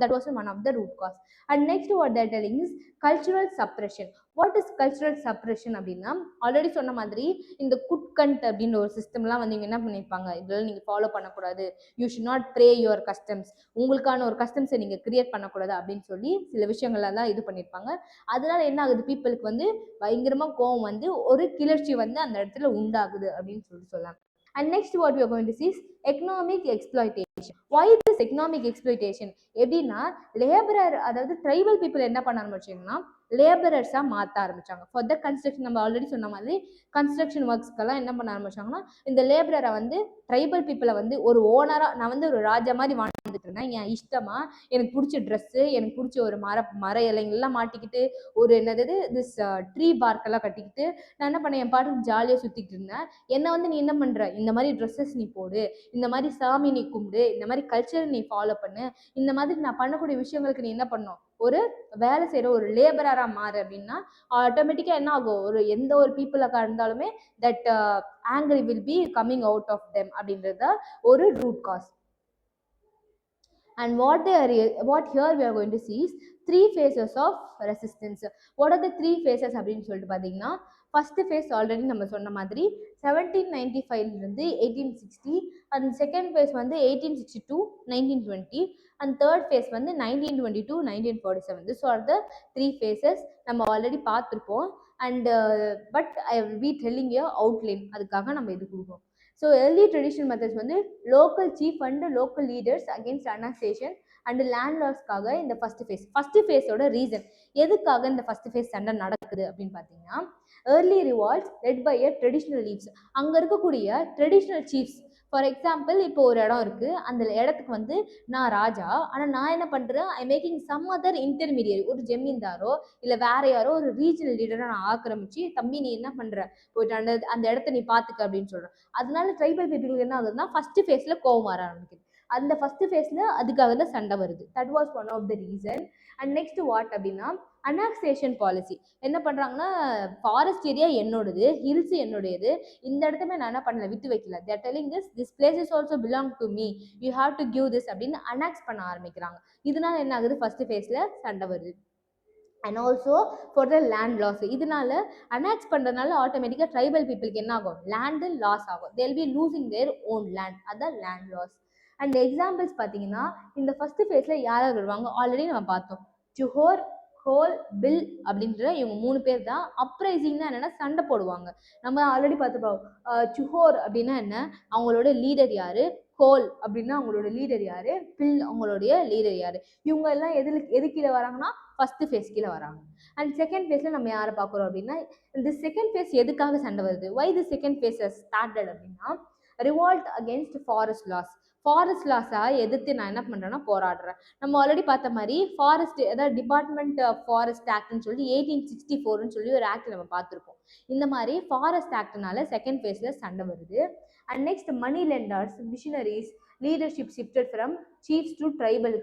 that was one of the root cause. And next what that telling is cultural suppression. What is cultural suppression அப்படின்னா, ஆல்ரெடி சொன்ன மாதிரி இந்த குட்கண்ட் அப்படின்ற ஒரு சிஸ்டம்லாம் வந்து என்ன பண்ணியிருப்பாங்க, இதெல்லாம் நீங்கள் ஃபாலோ பண்ணக்கூடாது, you should not pray your customs, உங்களுக்கான ஒரு கஸ்டம்ஸை நீங்கள் கிரியேட் பண்ணக்கூடாது அப்படின்னு சொல்லி சில விஷயங்கள்லாம் தான் இது பண்ணியிருப்பாங்க. அதனால என்ன ஆகுது, பீப்புளுக்கு வந்து பயங்கரமாக கோவம் வந்து ஒரு கிளர்ச்சி வந்து அந்த இடத்துல உண்டாகுது அப்படின்னு சொல்லலாம். And next what we are going to see is economic exploitation. Why this economic exploitation? எப்படின்னா லேபரர், அதாவது ட்ரைபல் பீப்புள் என்ன பண்ண ஆரம்பிச்சாங்கன்னா லேபரர்ஸாக மாற்ற ஆரம்பிச்சாங்க ஃபார் த கன்ஸ்ட்ரக்ஷன். நம்ம ஆல்ரெடி சொன்ன மாதிரி கன்ஸ்ட்ரக்ஷன் ஒர்க்ஸ்க்கெல்லாம் என்ன பண்ண ஆரம்பிச்சாங்கன்னா இந்த லேபரரை வந்து ட்ரைபல் பீப்புளை வந்து ஒரு ஓனராக, நான் வந்து ஒரு ராஜா மாதிரி வாழ்ந்துட்டு இருந்தேன், என் இஷ்டமா எனக்கு பிடிச்ச ட்ரெஸ்ஸு, எனக்கு பிடிச்ச ஒரு மர இலைங்கள்லாம் மாட்டிக்கிட்டு ஒரு என்னது திஸ் ட்ரீ பார்க்கெல்லாம் கட்டிக்கிட்டு நான் என்ன பண்ணேன், என் பாட்டுக்கு ஜாலியாக சுற்றிக்கிட்டு இருந்தேன். என்னை வந்து நீ என்ன பண்ணுற, இந்த மாதிரி ட்ரெஸ்ஸஸ் நீ போடு, இந்த மாதிரி சாமி நீ கும்பிடு, இந்த மாதிரி கல்ச்சர் நீ ஃபாலோ பண்ணு, இந்த மாதிரி நான் பண்ணக்கூடிய விஷயங்களுக்கு நீ என்ன பண்ணும், ஒரு வேலை செய்கிற ஒரு லேபரராக மாறு அப்படின்னா ஆட்டோமேட்டிக்காக என்ன ஆகும், ஒரு எந்த ஒரு பீப்புளாக இருந்தாலுமே that anger will be coming out of them அப்படின்றத ஒரு root cause. And what here we are going to see is 3 phases of resistance. What are the 3 phases அப்படின்னு சொல்லிட்டு பார்த்தீங்கன்னா, ஃபர்ஸ்ட் ஃபேஸ் ஆல்ரெடி நம்ம சொன்ன மாதிரி 1795 1860, அண்ட் செகண்ட் ஃபேஸ் வந்து 1862 1920, அண்ட் தேர்ட் ஃபேஸ் வந்து 1922 1947. This are the 3 phases. நம்ம ஆல்ரெடி பார்த்துருப்போம். And but I will be telling you outline, அதுக்காக நம்ம இது கொடுப்போம். ஸோ early traditional methods வந்து local chief and local leaders against annexation and லேண்ட்லார்ட்ஸ்க்காக இந்த ஃபர்ஸ்ட் ஃபேஸோட ரீசன், எதுக்காக இந்த ஃபர்ஸ்ட் ஃபேஸ் சண்டை நடக்குது அப்படின்னு பார்த்தீங்கன்னா, early revolts led by a traditional leaves. அங்கே இருக்கக்கூடிய ட்ரெடிஷ்னல் சீஃப்ஸ், ஃபார் எக்ஸாம்பிள் இப்போ ஒரு இடம் இருக்குது, அந்த இடத்துக்கு வந்து நான் ராஜா, ஆனால் நான் என்ன பண்ணுறேன், I making some other intermediary, ஒரு ஜமீன்தாரோ இல்லை வேற யாரோ ஒரு ரீஜனல் லீடரை நான் ஆக்கிரமிச்சு, தம்பி நீ என்ன பண்ணுற, போயிட்டு அந்த இடத்த நீ பார்த்துக்க அப்படின்னு சொல்கிறேன். அதனால ட்ரைபல் பீப்புளுக்கு என்ன ஆகுதுன்னா ஃபர்ஸ்ட் ஃபேஸில் கோவம் வர ஆரம்பிக்குது. அந்த ஃபர்ஸ்ட் ஃபேஸில் அதுக்காக தான் சண்டை வருது. That was one of the reason. And next what அப்படின்னா அனாக்சேஷன் பாலிசி. என்ன பண்ணுறாங்கன்னா, ஃபாரஸ்ட் ஏரியா என்னோடது, ஹில்ஸ் என்னுடையது, இந்த இடத்துமே நான் என்ன பண்ணல, விட்டு வைக்கல, தேர் telling this place is also belong to me, you have to give this அப்படின்னு அனாக்ஸ் பண்ண ஆரம்பிக்கிறாங்க. இதனால என்ன ஆகுது, ஃபர்ஸ்ட் ஃபேஸில் சண்டை வருது. And also for the land loss. இதனால அனாக்ஸ் பண்ணுறதுனால ஆட்டோமேட்டிக்காக ட்ரைபல் பீப்புளுக்கு என்ன ஆகும், லேண்டு லாஸ் ஆகும், they'll be losing their own land, அதான் லேண்ட் லாஸ். அண்ட் எக்ஸாம்பிள்ஸ் பார்த்தீங்கன்னா இந்த ஃபர்ஸ்ட் ஃபேஸ்ல யார் யார் வருவாங்க ஆல்ரெடி நம்ம பார்த்தோம். ஜுஹோர், ஹோல், பில் அப்படின்ற இவங்க 3 பேர் தான். அப்ரைசிங்னா என்னன்னா சண்டை போடுவாங்க. நம்ம ஆல்ரெடி பார்த்துப்போம். சுஹோர் அப்படின்னா என்ன, அவங்களோட லீடர் யாரு, ஹோல் அப்படின்னா அவங்களோட லீடர் யாரு, பில் அவங்களுடைய லீடர் யாரு. இவங்க எல்லாம் எது கீழே வராங்கன்னா ஃபர்ஸ்ட் ஃபேஸ் கீழே வராங்க. அண்ட் செகண்ட் ஃபேஸ்ல நம்ம யாரை பார்க்குறோம் அப்படின்னா இந்த செகண்ட் ஃபேஸ் எதுக்காக சண்டை வருது, why the second phase started அப்படின்னா revolt against forest laws. Forest லாஸை எதிர்த்து நான் என்ன பண்ணுறேன்னா போராடுறேன். நம்ம ஆல்ரெடி பார்த்த மாதிரி ஃபாரஸ்ட் அதாவது டிபார்ட்மெண்ட் ஆஃப் ஃபாரஸ்ட் ஆக்ட்னு சொல்லி 1864 சொல்லி ஒரு ஆக்ட் நம்ம பார்த்துருக்கோம். இந்த மாதிரி ஃபாரஸ்ட் ஆக்ட்னால செகண்ட் ஃபேஸில் சண்டை வருது. And next money lenders, missionaries, leadership shifted from chiefs to tribal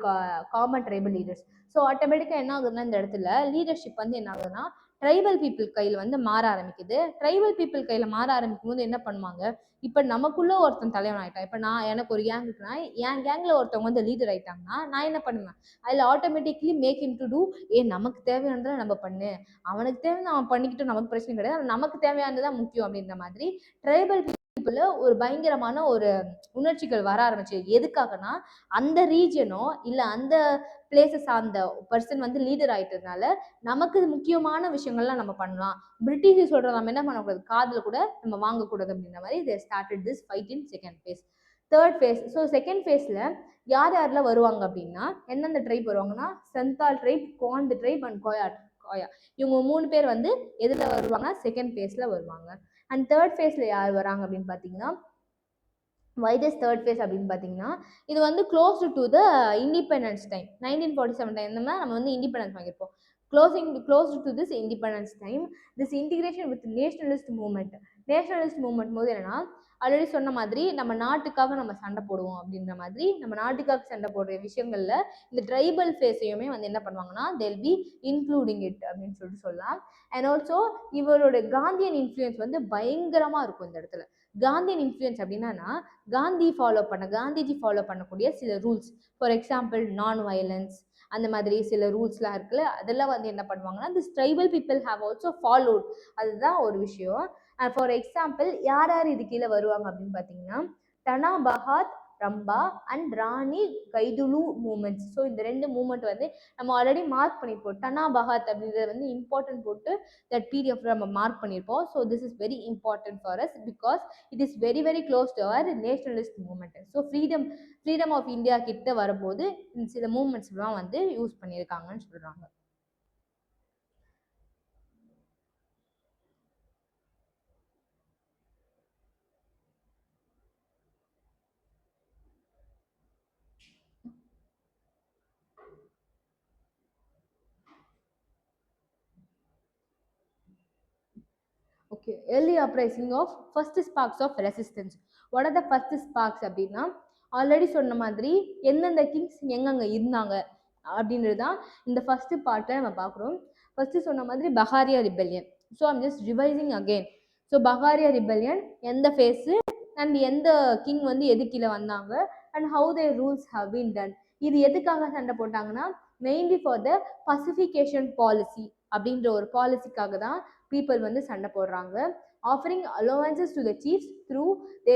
common tribal leaders. So ஆட்டோமேட்டிக்காக என்ன ஆகுதுன்னா இந்த இடத்துல லீடர்ஷிப் வந்து என்ன ஆகுதுன்னா ட்ரைபல் பீப்புள் கையில் வந்து மாற ஆரம்பிக்குது. ட்ரைபல் பீப்புள் கையில் மாற ஆரம்பிக்கும் போது என்ன பண்ணுவாங்க, இப்போ நமக்குள்ள ஒருத்தன் தலைவன் ஆயிட்டான். இப்போ எனக்கு ஒரு கேங் இருக்குன்னா என் கேங்கில் ஒருத்தவங்க வந்து லீடர் ஆயிட்டாங்கன்னா நான் என்ன பண்ணுவேன், அதில் automatically make him to do நமக்கு தேவையானதை நம்ம பண்ணு, அவனுக்கு தேவையான அவன் பண்ணிக்கிட்டு நமக்கு பிரச்சனை கிடையாது, நமக்கு தேவையானதுதான் முக்கியம் அப்படின்ற மாதிரி ட்ரைபல் பீப்புள ஒரு பயங்கரமான ஒரு உணர்ச்சிகள் வர ஆரம்பிச்சு. எதுக்காகனா அந்த ரீஜனோ இல்லை அந்த பிளேசஸ் அந்த பர்சன் வந்து லீடர் ஆயிட்டதுனால நமக்கு முக்கியமான விஷயங்கள்லாம் நம்ம பண்ணலாம், பிரிட்டிஷ் சொல்ற நம்ம என்ன பண்ணக்கூடாது காதுல கூட நம்ம வாங்கக்கூடாது அப்படின்ற மாதிரி they started this fight in second phase. Third phase. So second ஃபேஸ்ல யார் யாரெல்லாம் வருவாங்க அப்படின்னா எந்தெந்த ட்ரைப் வருவாங்கன்னா Santhal tribe, Gond tribe and Koya. இவங்க 3 பேர் வந்து எதுல வருவாங்க, செகண்ட் ஃபேஸ்ல வருவாங்க. அண்ட் தேர்ட் ஃபேஸ்ல யார் வராங்க அப்படின்னு பார்த்தீங்கன்னா வை திஸ் தேர்ட் ஃபேஸ் அப்படின்னு பார்த்தீங்கன்னா இது வந்து close to the independence time 1947 time நம்ம வந்து இண்டிபெண்டன்ஸ் வாங்கியிருப்போம். Close to this independence time this integration with nationalist movement போது என்னன்னா ஆல்ரெடி சொன்ன மாதிரி நம்ம நாட்டுக்காக நம்ம சண்டை போடுவோம் அப்படின்ற மாதிரி நம்ம நாட்டுக்காக சண்டை போடுற விஷயங்கள்ல இந்த ட்ரைபல் ஃபேஸையுமே வந்து என்ன பண்ணுவாங்கன்னா they'll be including it அப்படின்னு சொல்லிட்டு சொல்லலாம். அண்ட் ஆல்சோ இவரோட காந்தியன் இன்ஃப்ளூயன்ஸ் வந்து பயங்கரமா இருக்கும் இந்த இடத்துல. காந்தியன் இன்ஃப்ளூயன்ஸ் அப்படின்னா காந்திஜி ஃபாலோ பண்ணக்கூடிய சில rules, for example non violence அந்த மாதிரி சில ரூல்ஸ்லாம் இருக்குல்ல, அதெல்லாம் வந்து என்ன பண்ணுவாங்கன்னா this tribal people have also followed. அதுதான் ஒரு விஷயம். ஃபார் எக்ஸாம்பிள் யார் யார் இது கீழே வருவாங்க அப்படின்னு பார்த்தீங்கன்னா டனா பஹாத் ரம்பா அண்ட் ராணி கைதுலு மூமெண்ட்ஸ். ஸோ இந்த 2 மூமெண்ட் வந்து நம்ம ஆல்ரெடி மார்க் பண்ணியிருப்போம். டனா பஹாத் அப்படின்றத வந்து இம்பார்ட்டன்ட் போட்டு தட் பீரியட் நம்ம மார்க் பண்ணியிருப்போம். So this is very important for us because it is very very close to our nationalist moment. So freedom of India கிட்ட வரும்போது சில மூமெண்ட்ஸ்லாம் வந்து யூஸ் பண்ணியிருக்காங்கன்னு சொல்கிறாங்க. Okay, early uprising of first sparks of resistance. What are the first sparks அப்படின்னா ஆல்ரெடி சொன்ன மாதிரி எந்தெந்த கிங்ஸ் எங்கெங்க இருந்தாங்க அப்படின்றது தான் இந்த ஃபர்ஸ்ட் பார்ட்டில் நம்ம பார்க்குறோம். ஃபர்ஸ்ட் சொன்ன மாதிரி Pahariya rebellion. So I'm just revising again. So Pahariya rebellion எந்த ஃபேஸு அண்ட் எந்த கிங் வந்து எது கீழே வந்தாங்க and how their rules have been done. இது எதுக்காக சண்டை போட்டாங்கன்னா mainly for the pacification policy அப்படின்ற ஒரு பாலிசிக்காக தான் பீப்புள் வந்து சண்டை போடுறாங்க. Offering allowances to the chiefs through they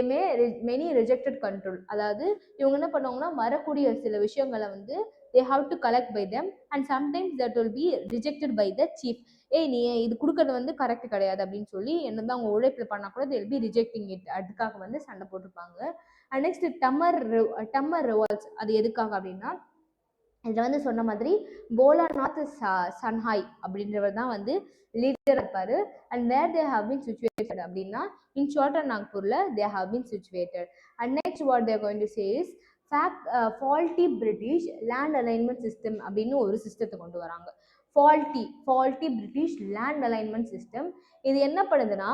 many rejected control. அதாவது இவங்க என்ன பண்ணுவாங்கன்னா வரக்கூடிய சில விஷயங்களை வந்து they have to collect by them and sometimes that will be rejected by the chief. நீ இது கொடுக்கறது வந்து கரெக்ட் கிடையாது அப்படின்னு சொல்லி என்னதான் அவங்க உழைப்பில் பண்ணால் கூட they will be rejecting it. அதுக்காக வந்து சண்டை போட்டிருப்பாங்க. And next Tamar revolts. அது எதுக்காக அப்படின்னா இதில் வந்து சொன்ன மாதிரி போலாநாத் சன்ஹாய் அப்படின்றவர் தான் வந்து லீடர் இருப்பாரு. And where they have been situated அப்படின்னா இன் ஷார்ட்டர் நாக்பூரில் they have been situated. And next what their going to say is faulty British land alignment system அப்படின்னு ஒரு சிஸ்டத்தை கொண்டு வராங்க. Faulty British land alignment system. இது என்ன பண்ணுதுன்னா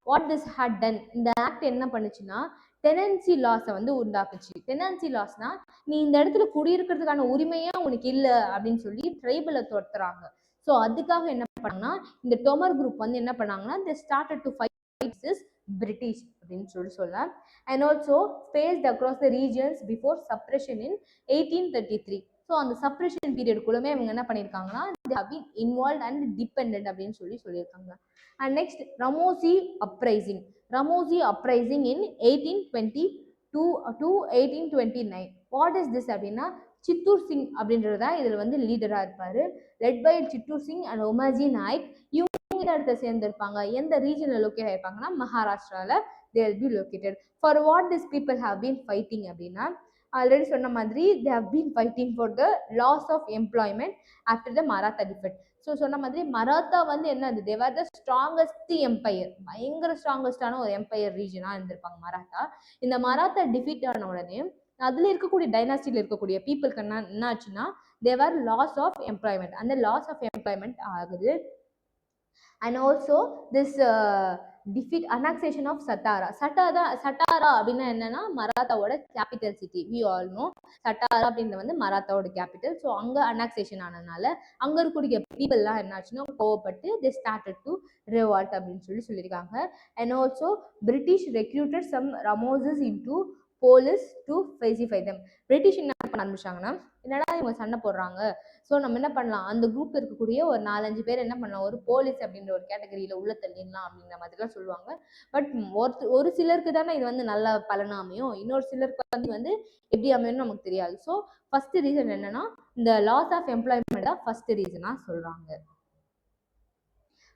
வாட் திஸ் ஹேட் டன், இந்த ஆக்ட் என்ன பண்ணுச்சுன்னா டெனன்சி லாஸை வந்து உண்டாக்குச்சு. டெனன்சி லாஸ்னா நீ இந்த இடத்துல குடியிருக்கிறதுக்கான உரிமையே உனக்கு இல்லை அப்படின்னு சொல்லி ட்ரைபலை துரத்துறாங்க. ஸோ அதுக்காக என்ன பண்ணாங்கன்னா இந்த டொமர் குரூப் வந்து என்ன பண்ணாங்கன்னா they started to fight this British அப்படின்னு சொல்லலாம். And also spaced across the regions before suppression in 1833. So அந்த சப்ரெஷன் பீரியடுக்குள்ளமே அவங்க என்ன பண்ணியிருக்காங்கன்னா they have been involved and dependent அப்படின்னு சொல்லியிருக்காங்க. And next Ramosi uprising in 1820 to 1829. What is this அப்படின்னா சித்தூர் சிங் அப்படின்றது தான் இதில் வந்து லீடராக இருப்பார். Led by Chittur Singh and Umaji Naik. இவங்க இடத்த சேர்ந்திருப்பாங்க. எந்த ரீஜனில் லொக்கேட் ஆயிருப்பாங்கன்னா மகாராஷ்டிராவில் they will be located. For what these people have been fighting அப்படின்னா ஆல்ரெடி சொன்ன மாதிரி they have been fighting for the loss of employment after the Maratha defeat. So சொன்ன மாதிரி மராத்தா வந்து என்னது they were the strongest empire, பயங்கர ஸ்ட்ராங்கஸ்டான ஒரு எம்பையர் ரீஜனாக இருந்திருப்பாங்க மராத்தா. இந்த மராத்தா டிஃபீட் ஆன உடனே அதுல இருக்கக்கூடிய டைனாஸ்டியில் இருக்கக்கூடிய பீப்புளுக்கு என்ன ஆச்சுன்னா தேவர் லாஸ் ஆஃப் எம்ப்ளாய்மெண்ட். அந்த லாஸ் ஆஃப் எம்ப்ளாய்மெண்ட் ஆகுது. And also this defeat annexation of Satara. Satara அப்படின்னா என்னன்னா மராத்தாவோட capital city. We all know Satara அப்படின்றது வந்து மராத்தாவோட கேபிட்டல். ஸோ அங்கே அனக்சேஷன் ஆனதுனால அங்கே இருக்கக்கூடிய பீப்புள்லாம் என்னாச்சுன்னா கோவப்பட்டு தே ஸ்டார்டட் டு ரிவால்ட் அப்படின்னு சொல்லியிருக்காங்க. And also British recruited some Ramosis into police to pacify them. British என்ன பண்ண ஆரம்பிச்சாங்கன்னா என்னடா இவங்க சண்டை போடுறாங்க, ஸோ நம்ம என்ன பண்ணலாம் அந்த குரூப் இருக்கக்கூடிய ஒரு 4-5 பேர் என்ன பண்ணலாம் ஒரு போலீஸ் அப்படின்ற ஒரு கேட்டகரியில் உள்ள தள்ளிடலாம் அப்படின்ற மாதிரிலாம் சொல்லுவாங்க. பட் ஒரு சிலருக்கு தானே இது வந்து நல்ல பலனா அமையும், இன்னொரு சிலருக்கு வந்து எப்படி அமையும்னு நமக்கு தெரியாது. ஸோ ஃபர்ஸ்ட் ரீசன் என்னன்னா இந்த லாஸ் ஆஃப் எம்ப்ளாய்மெண்ட் தான் ஃபர்ஸ்ட் ரீசனாக சொல்றாங்க.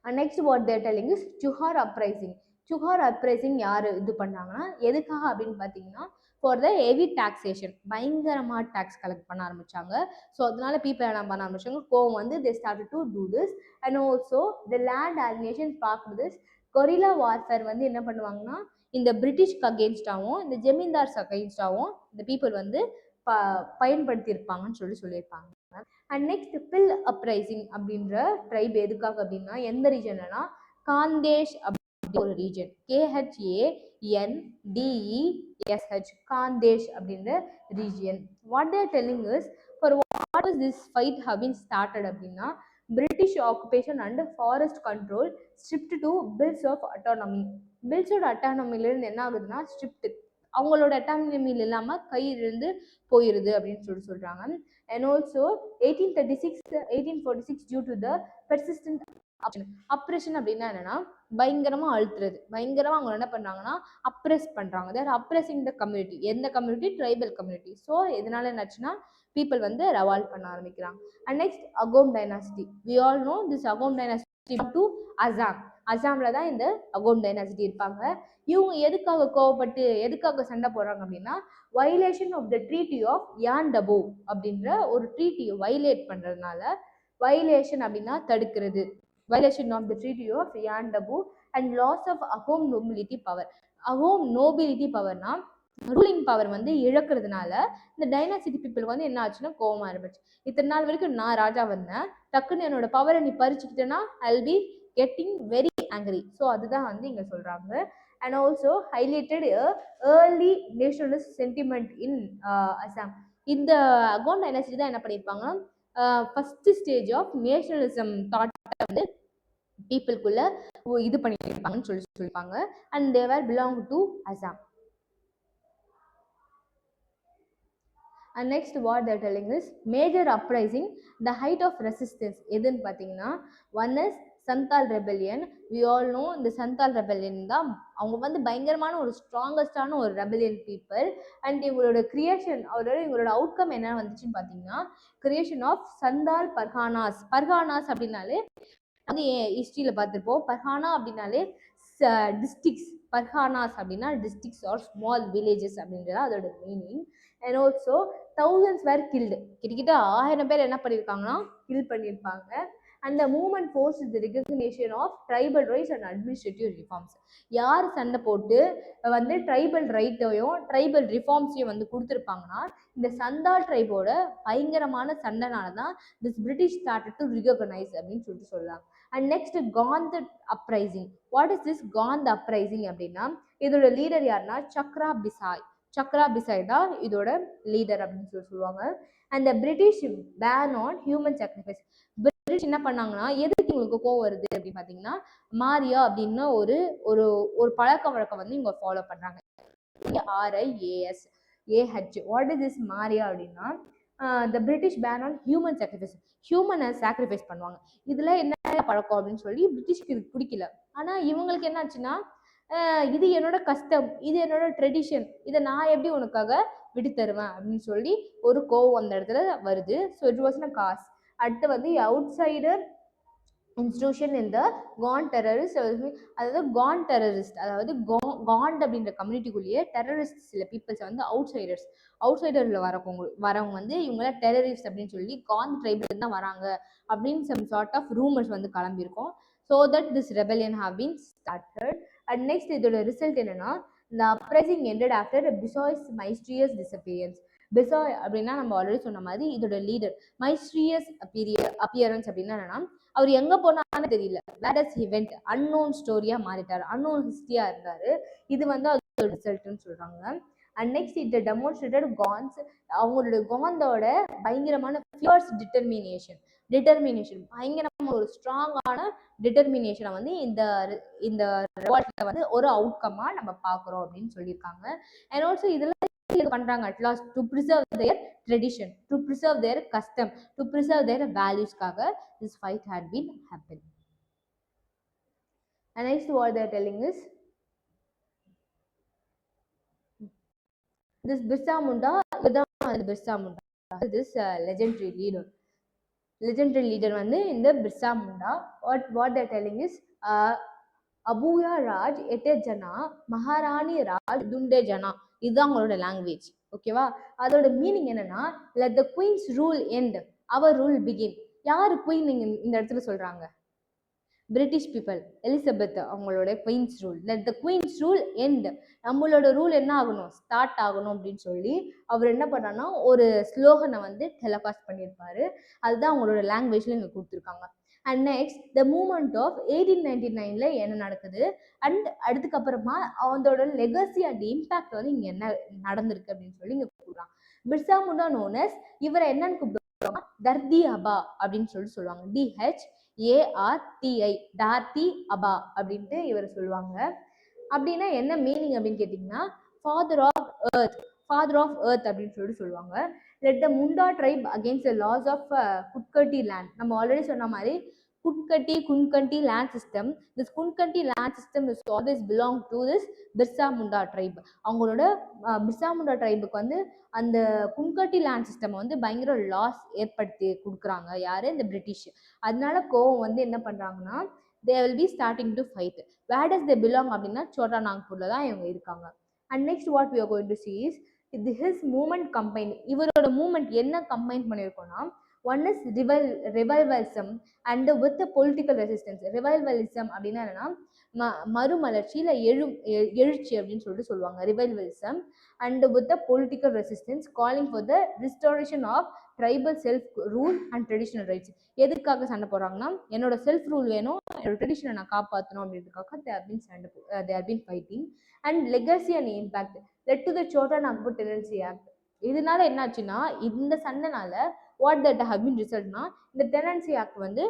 Next what there telling is சுஹார் அப்ரைசிங். சுஹார் அப்ரைசிங் யார் இது பண்ணாங்கன்னா எதுக்காக அப்படின்னு பார்த்தீங்கன்னா ஃபார் த ஹெவி டாக்ஸேஷன். பயங்கரமாக டேக்ஸ் கலெக்ட் பண்ண ஆரம்பிச்சாங்க. ஸோ அதனால பீப்புள் என்ன பண்ண ஆரம்பிச்சாங்க, கோவம் வந்து தே started to do this. And also the land அலினேஷன் பார்க்குறது திஸ். கொரில்லா வார்ஃபேர் வந்து என்ன பண்ணுவாங்கன்னா இந்த பிரிட்டிஷ்க்கு அகெயின்ஸ்டாகவும் இந்த ஜெமீன்தார்ஸ் அகெயின்ஸ்டாகவும் இந்த பீப்புள் வந்து பயன்படுத்தியிருப்பாங்கன்னு சொல்லியிருப்பாங்க. அண்ட் நெக்ஸ்ட் பில் அப்ரைசிங் அப்படின்ற ட்ரைப் எதுக்காக அப்படின்னா எந்த ரீஜன்னா காந்தேஷ் அப்படி ஒரு ரீஜன். KHANDESH காந்தேஷ் அப்படின்ற region. What there telling is for what is this fight have been started அப்படின்னா British occupation and forest control stripped to Bhils of autonomy. பில்ஸோட அட்டானமிலேருந்து என்ன ஆகுதுன்னா ஸ்ட்ரிப்ட், அவங்களோட அட்டானமியில் இல்லாமல் கையிலிருந்து போயிருது அப்படின்னு சொல்றாங்க. And also 1836 due to the persistent oppression அப்படின்னா என்னன்னா பயங்கரமா அழுத்துறது, பயங்கரமா அவங்க என்ன பண்றாங்கன்னா அப்ரெஸ் பண்றாங்க. They're oppressing the community. எந்த கம்யூனிட்டி? Tribal community. ஸோ இதனால என்னாச்சுன்னா பீப்புள் வந்து ரெவால்ட் பண்ண ஆரம்பிக்கிறாங்க. And next Ahom dynasty. We all know this Ahom dynasty to Assam. அசாம்ல தான் இந்த அகோம் டைனாசிட்டி இருப்பாங்க. இவங்க எதுக்காக கோவப்பட்டு எதுக்காக சண்டை போடுறாங்க அப்படின்னா violation of the treaty of Yandabo அப்படின்ற ஒரு ட்ரீட்டியை வயலேட் பண்றதுனால. வயலேஷன் அப்படின்னா தடுக்கிறது. violation of the treaty of Yandabu and loss of Ahom nobility power. Ahom nobility powerனா ரூலிங் பவர் வந்து இழக்கிறதுனால இந்த டைனாசிட்டி பீப்புளுக்கு வந்து என்ன ஆச்சுன்னா கோவமா இருந்துச்சு. இத்தனை நாள் வரைக்கும் நான் ராஜா வந்தேன், டக்குன்னு என்னோட பவரை நீ பறிச்சுக்கிட்டேன்னா I'll be getting very angry. So அதுதான் வந்து இங்க சொல்றாங்க. And also highlighted early nationalist sentiment in Assam. இந்த அகோம் டைனாசிட்டி தான் என்ன பண்ணியிருப்பாங்க first stage of nationalism thought வந்து பீப்புளுக்குள்ள இது பண்ணியிருப்பாங்கன்னு சொல்லியிருப்பாங்க. அண்ட் they were belong to Assam. And next what there telling is major uprising the height of resistance எதுன்னு பார்த்தீங்கன்னா one is Santhal rebellion. We all know இந்த சந்தால் ரெபெலியன் தான் அவங்க வந்து பயங்கரமான ஒரு ஸ்ட்ராங்கஸ்டான ஒரு ரெபெலியன் பீப்புள். அண்ட் இவங்களோட கிரியேஷன் இவங்களோட அவுட்கம் என்ன வந்துச்சுன்னு பார்த்தீங்கன்னா கிரியேஷன் ஆஃப் சந்தால் பர்கானாஸ். பர்கானாஸ் அப்படின்னாலே அது ஹிஸ்ட்ரியில் பார்த்துருப்போம். பர்கானா அப்படின்னாலே டிஸ்ட்ரிக்ஸ். பர்கானாஸ் அப்படின்னா டிஸ்ட்ரிக்ஸ் ஆர் ஸ்மால் வில்லேஜஸ் அப்படின்றது அதோட meaning. And also thousands were killed. கிட்டத்தட்ட 1000 பேர் என்ன பண்ணியிருக்காங்கன்னா கில் பண்ணியிருப்பாங்க. அந்த movement forced the recognition of tribal rights and administrative reforms. யார் சண்டை போட்டு வந்து ட்ரைபல் ரைட்டையும் ட்ரைபல் ரிஃபார்ம்ஸையும் வந்து கொடுத்துருப்பாங்கன்னா இந்த சந்தால் ட்ரைபோட பயங்கரமான சண்டைனால தான் this British started to recognise அப்படின்னு சொல்லலாம். And next Kant uprising. What is this Kant uprising அப்படின்னா இதோட லீடர் யாருன்னா சக்ரா பிசாய். சக்ரா பிசாய் தான் இதோட லீடர் அப்படின்னு சொல்லுவாங்க. And the British ban on human sacrifice. British என்ன பண்ணாங்கன்னா எதுக்கு இவங்களுக்கு கோவம் வருது அப்படின்னு பார்த்தீங்கன்னா மாரியா அப்படின்னு ஒரு ஒரு ஒரு பழக்க வழக்கம் வந்து இவங்க ஃபாலோ பண்றாங்க. RIAS what is this Meriah அப்படின்னா the British ban on human sacrifice. ஹியூமனை சாக்ரிஃபைஸ் பண்ணுவாங்க. இதுல என்ன பழக்கம் அப்படின்னு சொல்லி பிரிட்டிஷ்க்கு இது பிடிக்கல. ஆனா இவங்களுக்கு என்ன ஆச்சுன்னா இது என்னோட கஸ்டம், இது என்னோட ட்ரெடிஷன், இதை நான் எப்படி உனக்காக விட்டு தருவேன் அப்படின்னு சொல்லி ஒரு கோவம் அந்த இடத்துல வருது. So it was a cos. அடுத்து வந்து அவுட் சைடர் இன்ஸ்டியூஷன் இந்த கான் டெரரிஸ்ட், அதாவது கான் டெரரிஸ்ட், அதாவது காண்ட் அப்படின்ற கம்யூனிட்டிக்குள்ளேயே டெரரிஸ்ட் சில பீப்புள்ஸ் வந்து அவுட் சைடர்ஸ், அவுட் சைடரில் வரவங்க வந்து இவங்கள டெரரிஸ்ட் அப்படின்னு சொல்லி கான் ட்ரைபில் தான் வராங்க அப்படின்னு சம் சார்ட் ஆஃப் ரூமர்ஸ் வந்து கிளம்பியிருக்கோம். So that this rebellion have been started. And next இதோட ரிசல்ட் என்னன்னா, இந்த uprising ended after Bisoi's mysterious disappearance. Bisoi அப்படின்னா நம்ம ஆல்ரெடி சொன்ன மாதிரி இதோட லீடர். மைஸ்ட்ரியஸ் அப்பியரன்ஸ் அப்படின்னா என்னன்னா, அவர் எங்க போனான்னு தெரியல, where does he went, unknown ஸ்டோரியா மாறிட்டாரு, அன்னோன் ஹிஸ்டரியா இருந்தாரு. இது வந்து அதோட ரிசல்ட்னு சொல்றாங்க. And next it demonstrated cons, அவங்களோட காந்தோட பயங்கரமான ஃபியர்ஸ் டிட்டர்மினேஷன் பயங்கரமான ஒரு ஸ்ட்ராங்கான டிட்டர்மினேஷனை வந்து இந்த ரிவால்ட்ல வந்து ஒரு அவுட்கமா நம்ம பார்க்குறோம் அப்படின்னு சொல்லியிருக்காங்க. அண்ட் ஆல்சோ இதெல்லாம் பண்றாங்க at last to preserve their tradition, to preserve their custom, to preserve their values-காக this fight had been happened. And next what they are telling is this Birsa Munda, Birsa Munda, this legendary leader வந்து இந்த Birsa Munda. what they are telling is அபூயா Raj எட்டே ஜனா மகாராணி ராஜ் துண்டே ஜனா, இதுதான் அவங்களோட லாங்குவேஜ். ஓகேவா? அதோட மீனிங் என்னன்னா, let the queen's rule end our rule begin. யாரு குயின் இந்த இடத்துல சொல்றாங்க? பிரிட்டிஷ் பீப்புள், எலிசபெத் அவங்களோட queen's rule, let the queen's rule end, நம்மளோட ரூல் என்ன ஆகணும், ஸ்டார்ட் ஆகணும் அப்படின்னு சொல்லி அவர் என்ன பண்ணான்னா ஒரு ஸ்லோகனை வந்து டெலகாஸ்ட் பண்ணியிருப்பாரு. அதுதான் அவங்களோட லாங்குவேஜ்ல இங்க கொடுத்துருக்காங்க. And next the moment of 1899 என்ன நடக்குது, அண்ட் அதுக்கப்புறமா அவங்களோட லெகசி அண்ட் இம்பாக்ட் வந்து இங்க என்ன நடந்திருக்கு அப்படின்னு சொல்லி இங்க கூப்பிடுறாங்க. பிர்சா முண்டா நோனஸ், இவரை என்னன்னு கூப்பிடுவாங்க, தர்தி அபா அப்படின்னு சொல்லிட்டு சொல்லுவாங்க. DHARTI, டார்த்தி அபா அப்படின்ட்டு இவர் சொல்லுவாங்க. அப்படின்னா என்ன மீனிங் அப்படின்னு கேட்டிங்கன்னா, ஃபாதர் ஆஃப் எர்த் அப்படின்னு சொல்லிட்டு சொல்லுவாங்க. Led the Munda tribe against the loss of Khuntkatti land. நம்ம ஆல்ரெடி சொன்ன மாதிரி Khuntkatti land system, this Khuntkatti land system is always belong to this Birsa Munda tribe. அவங்களோட பிர்சா முண்டா ட்ரைபுக்கு வந்து அந்த குன்கட்டி லேண்ட் சிஸ்டம் வந்து பயங்கர லாஸ் ஏற்படுத்தி கொடுக்குறாங்க யாரு, இந்த பிரிட்டிஷ். அதனால கோவம் வந்து என்ன பண்றாங்கன்னா, they will be starting to fight. Where does they belong அப்படின்னா சோட்டா நாக்பூர்ல தான் இவங்க இருக்காங்க. And next what we are going to see is his movement combined. இவரோட மூமெண்ட் என்ன கம்பைன் பண்ணியிருக்கோம்னா, one is revivalism and with political resistance. Revivalism அப்படின்னா என்னன்னா மறுமலர்ச்சி இல்லை எழுச்சி அப்படின்னு சொல்லிட்டு சொல்லுவாங்க, revivalism. And with political resistance calling for the restoration of tribal self rule and traditional rights. எதுக்காக சண்டை போடுறாங்கன்னா, என்னோட செல்ஃப் ரூல் வேணும், என்னோட ட்ரெடிஷனை நான் காப்பாற்றணும் அப்படின்றதுக்காக they have been fighting. And legacy and impact led to the Chota Nagpur Tenancy Act. இதனால என்னாச்சுன்னா, இந்த சண்டைனால what that have been resultனா, இந்த டெனன்சி ஆக்ட் வந்து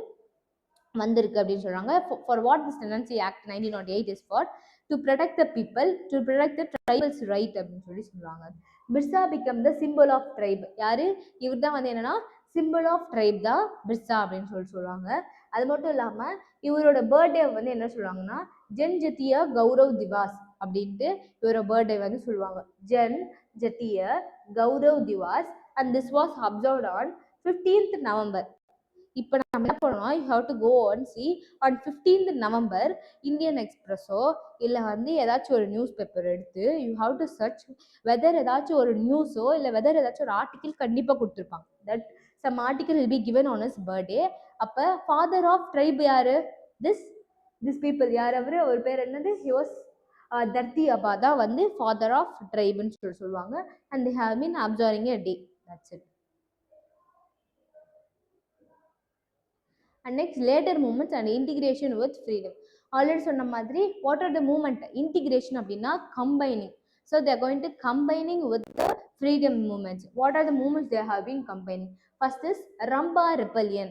வந்திருக்கு அப்படின்னு சொல்றாங்க. For what this Tenancy Act 1908 is for, to protect the people, to protect the tribals right அப்படின்னு சொல்லி சொல்றாங்க. Birsa become the symbol of tribe. யாரு? இவர் தான் வந்து என்னன்னா சிம்பிள் ஆஃப் ட்ரைப் தான் பிர்சா அப்படின்னு சொல்லி சொல்லுவாங்க. அது மட்டும் இல்லாம இவரோட பர்த்டே வந்து என்ன சொல்லுவாங்கன்னா, ஜென் ஜத்திய கௌரவ் திவாஸ் அப்படின்ட்டு இவரோட பர்த்டே வந்து சொல்லுவாங்க. Janjatiya Gaurav Divas. And this was observed on 15th November. இப்போ நம்ம என்ன பண்ணணும், you have to go and see on 15th November Indian எக்ஸ்பிரஸோ இல்லை வந்து ஏதாச்சும் ஒரு நியூஸ் பேப்பர் எடுத்து you have to search whether ஏதாச்சும் ஒரு நியூஸோ இல்லை வெதர் ஏதாச்சும் ஒரு ஆர்டிக்கிள் கண்டிப்பாக கொடுத்துருப்பாங்க. That some article will be given on his birthday. அப்போ ஃபாதர் ஆஃப் ட்ரைப் யாரு, திஸ் பீப்புள் யார், அவர் பேர் என்னது, ஹி வாஸ் தர்தி அபா தான் வந்து ஃபாதர் ஆஃப் ட்ரைப்னு சொல்லுவாங்க. And they have been observing a day. That's it. And next later movements and integration with freedom. Already சொன்ன மாதிரி what are the movement, integration அப்படின்னா combining. So they are going to combining with the freedom movements. What are the movements they have been combining? First is Rampa Rebellion.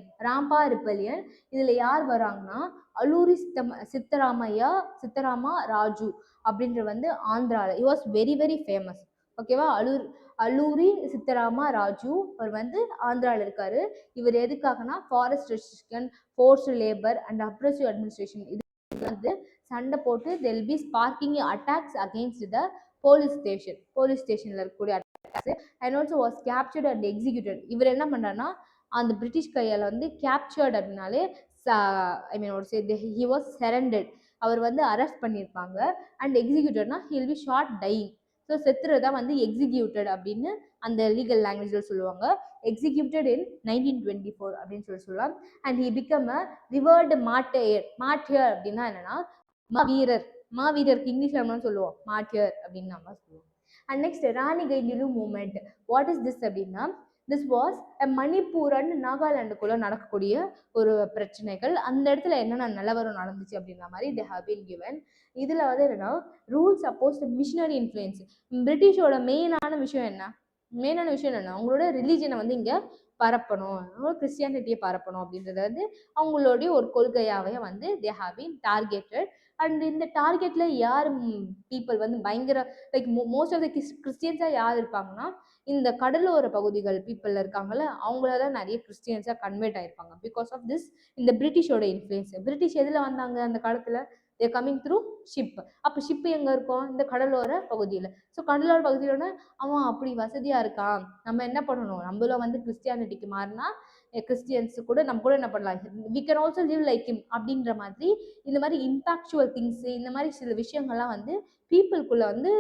இதுல யார் வராங்கன்னா, அலூரி சித்தராமா ராஜு அப்படின்ற வந்து ஆந்திரால, he was very very famous. ஓகேவா? அலூரி சித்தராமா ராஜு அவர் வந்து ஆந்திராவில் இருக்காரு. இவர் எதுக்காகனா forest restriction, forced labour and oppressive administration, இது வந்து சண்டை போட்டு they'll be sparking attacks against the police ஸ்டேஷன்ல இருக்கக்கூடிய attacks and also was captured and executed. இவர் என்ன பண்றாருன்னா அந்த பிரிட்டிஷ் கையால் வந்து கேப்சர்ட் அப்படின்னாலே ஐ மீன் ஒரு ஹி வாஸ் சரண்டட், அவர் வந்து அரெஸ்ட் பண்ணியிருப்பாங்க. அண்ட் எக்ஸிக்யூட்டட்னா he'll be shot dying, so செத்துறதா வந்து எக்ஸிக்யூட்டட் அப்படின்னு அந்த லீகல் லாங்குவேஜில் சொல்லுவாங்க. எக்ஸிக்யூட்டட் இன் 1924 அப்படின்னு சொல்லலாம். And he became a revered martyr. Martyr அப்படின்னா என்னன்னா மாவீரர். மாவீரருக்கு இங்கிலீஷ்ல நம்ம சொல்லுவோம் மார்டியர் அப்படின்னு நம்ம சொல்லுவோம். And next Rani Gaidinliu movement. What is this அப்படின்னா திஸ் வாஸ் மணிப்பூர் அண்ட் நாகாலாண்டுக்குள்ள நடக்கக்கூடிய ஒரு பிரச்சனைகள், அந்த இடத்துல என்னென்ன நிலவரம் நடந்துச்சு அப்படின்ற மாதிரி தே ஹவ் பீன் கிவன். இதுல வந்து என்னன்னா ரூல்ஸ் அப்போஸ் மிஷினரி இன்ஃப்ளூயன்ஸ். பிரிட்டிஷோட மெயினான விஷயம் என்னன்னா அவங்களோட ரிலீஜனை வந்து இங்க பரப்பணும், கிறிஸ்டியானிட்டியை பரப்பணும் அப்படின்றத வந்து அவங்களுடைய ஒரு கொள்கையாவே வந்து they have been targeted. And இந்த டார்கெட்ல யார் பீப்புள் வந்து பயங்கர லைக் மோஸ்ட் ஆஃப் த கிறிஸ்டியன்ஸா யார் இருப்பாங்கன்னா இந்த கடலோர பகுதிகள் பீப்புள் இருக்காங்கல்ல, அவங்களதான் நிறைய கிறிஸ்டியன்ஸா கன்வெர்ட் ஆயிருப்பாங்க பிகாஸ் ஆஃப் திஸ் இந்த பிரிட்டிஷோட இன்ஃப்ளூயன்ஸ். பிரிட்டிஷ் எதுல வந்தாங்க அந்த காலத்துல? தே கமிங் த்ரூ ஷிப். அப்போ ஷிப் எங்க இருக்கும்? இந்த கடலோர பகுதியில். ஸோ கடலோர பகுதியிலன்னா அவன் அப்படி வசதியா இருக்கான், நம்ம என்ன பண்ணணும், நம்மளும் வந்து கிறிஸ்டியானிட்டிக்கு மாறினா கிறிஸ்டியன்ஸ் கூட நம்ம கூட என்ன பண்ணலாம், we can also live like him அப்படின்ற மாதிரி இந்த மாதிரி இம்பாக்சுவல் திங்ஸ், இந்த மாதிரி சில விஷயங்கள்லாம் வந்து பீப்புளுக்குள்ள வந்து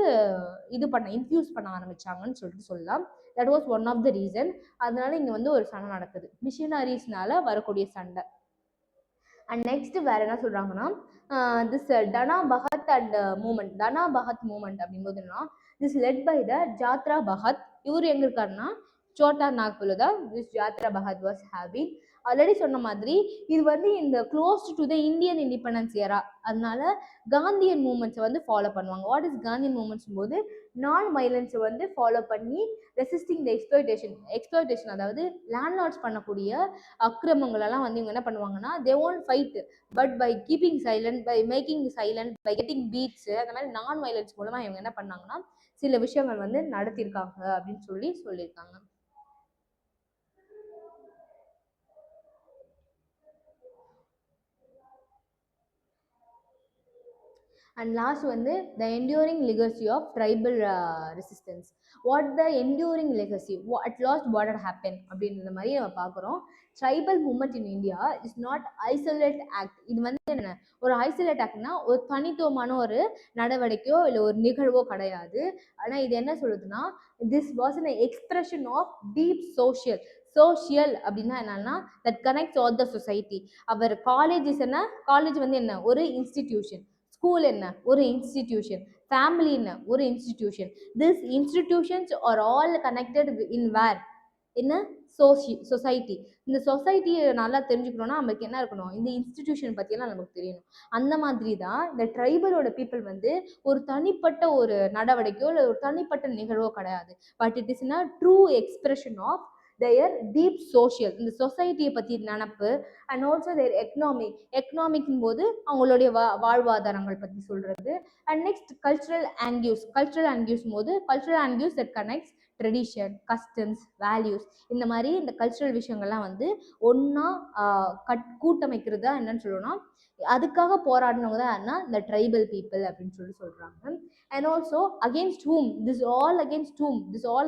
இது பண்ண இன்ஃபியூஸ் பண்ண ஆரம்பிச்சாங்கன்னு சொல்லிட்டு சொல்லலாம். That was one of the reason. அதனால இங்க வந்து ஒரு சண்டை நடக்குது, மிஷினரிஸ்னால வரக்கூடிய சண்டை. அண்ட் நெக்ஸ்ட் வேற என்ன சொல்றாங்கன்னா this Tana Bhagat and movement. Tana Bhagat movement அப்படின்போது என்னன்னா this led by the Jatra Bhagat. இவர் எங்க இருக்காருன்னா சோட்டா நாக்பூர்ல தான் this Jatra Bhagat was having. Already சொன்ன மாதிரி இது வந்து இந்த close to the Indian independence era, அதனால காந்தியன் மூமெண்ட்ஸை வந்து ஃபாலோ பண்ணுவாங்க. வாட் இஸ் காந்தியன் மூமெண்ட்ஸ் போது நான் வயலன்ஸை வந்து ஃபாலோ பண்ணி ரெசிஸ்டிங் த எக்ஸ்ப்ளாய்டேஷன் அதாவது லேண்ட்லார்ட்ஸ் பண்ணக்கூடிய அக்கிரமங்களெல்லாம் வந்து இவங்க என்ன பண்ணுவாங்கன்னா they won't fight but by keeping silent, by making silent, by getting beats, அந்த மாதிரி நான் வயலன்ஸ் மூலமா இவங்க என்ன பண்ணாங்கன்னா சில விஷயங்கள் வந்து நடத்தியிருக்காங்க அப்படின்னு சொல்லியிருக்காங்க. அண்ட் லாஸ்ட் வந்து the enduring legacy of tribal resistance. What the enduring legacy, at last what had happen அப்படின்ற மாதிரி நம்ம பார்க்குறோம். Tribal movement in India is not isolate act. இது வந்து என்ன ஒரு ஐசோலேட் ஆக்ட்னா ஒரு தனித்துவமான ஒரு நடவடிக்கையோ இல்லை ஒரு நிகழ்வோ கிடையாது. ஆனால் இது என்ன சொல்லுதுன்னா this was an expression of deep social அப்படின்னா என்னன்னா that connects all the society. அவர் காலேஜ் வந்து என்ன ஒரு இன்ஸ்டிடியூஷன், ஸ்கூல் என்ன ஒரு இன்ஸ்டிடியூஷன், ஃபேமிலி என்ன ஒரு institution. This institutions are all connected in where என்ன சொசைட்டி. இந்த சொசைட்டியை நல்லா தெரிஞ்சுக்கணும்னா நமக்கு என்ன இருக்கணும், இந்த இன்ஸ்டிடியூஷன் பற்றியெல்லாம் நமக்கு தெரியணும். அந்த மாதிரி தான் இந்த ட்ரைபலோட பீப்புள் வந்து ஒரு தனிப்பட்ட ஒரு நடவடிக்கையோ இல்லை ஒரு தனிப்பட்ட நிகழ்வோ கிடையாது. But it is a true expression of their deep social, இந்த சொசைட்டியை பற்றி நினப்பு. அண்ட் ஆல்சோ தேர் எக்கனாமிக்ன் போது அவங்களுடைய வாழ்வாதாரங்கள் பற்றி சொல்றது. அண்ட் நெக்ஸ்ட் கல்ச்சுரல் ஆங்கியூஸ் போது cultural anchors that connects tradition, customs, values, இந்த மாதிரி இந்த கல்ச்சுரல் விஷயங்கள்லாம் வந்து ஒன்றா கூட்டமைக்கிறது தான் என்னன்னு சொல்லணும்னா அதுக்காக போராடினவங்க தான் யாருன்னா இந்த ட்ரைபல் பீப்புள் அப்படின்னு சொல்றாங்க. And also against whom this all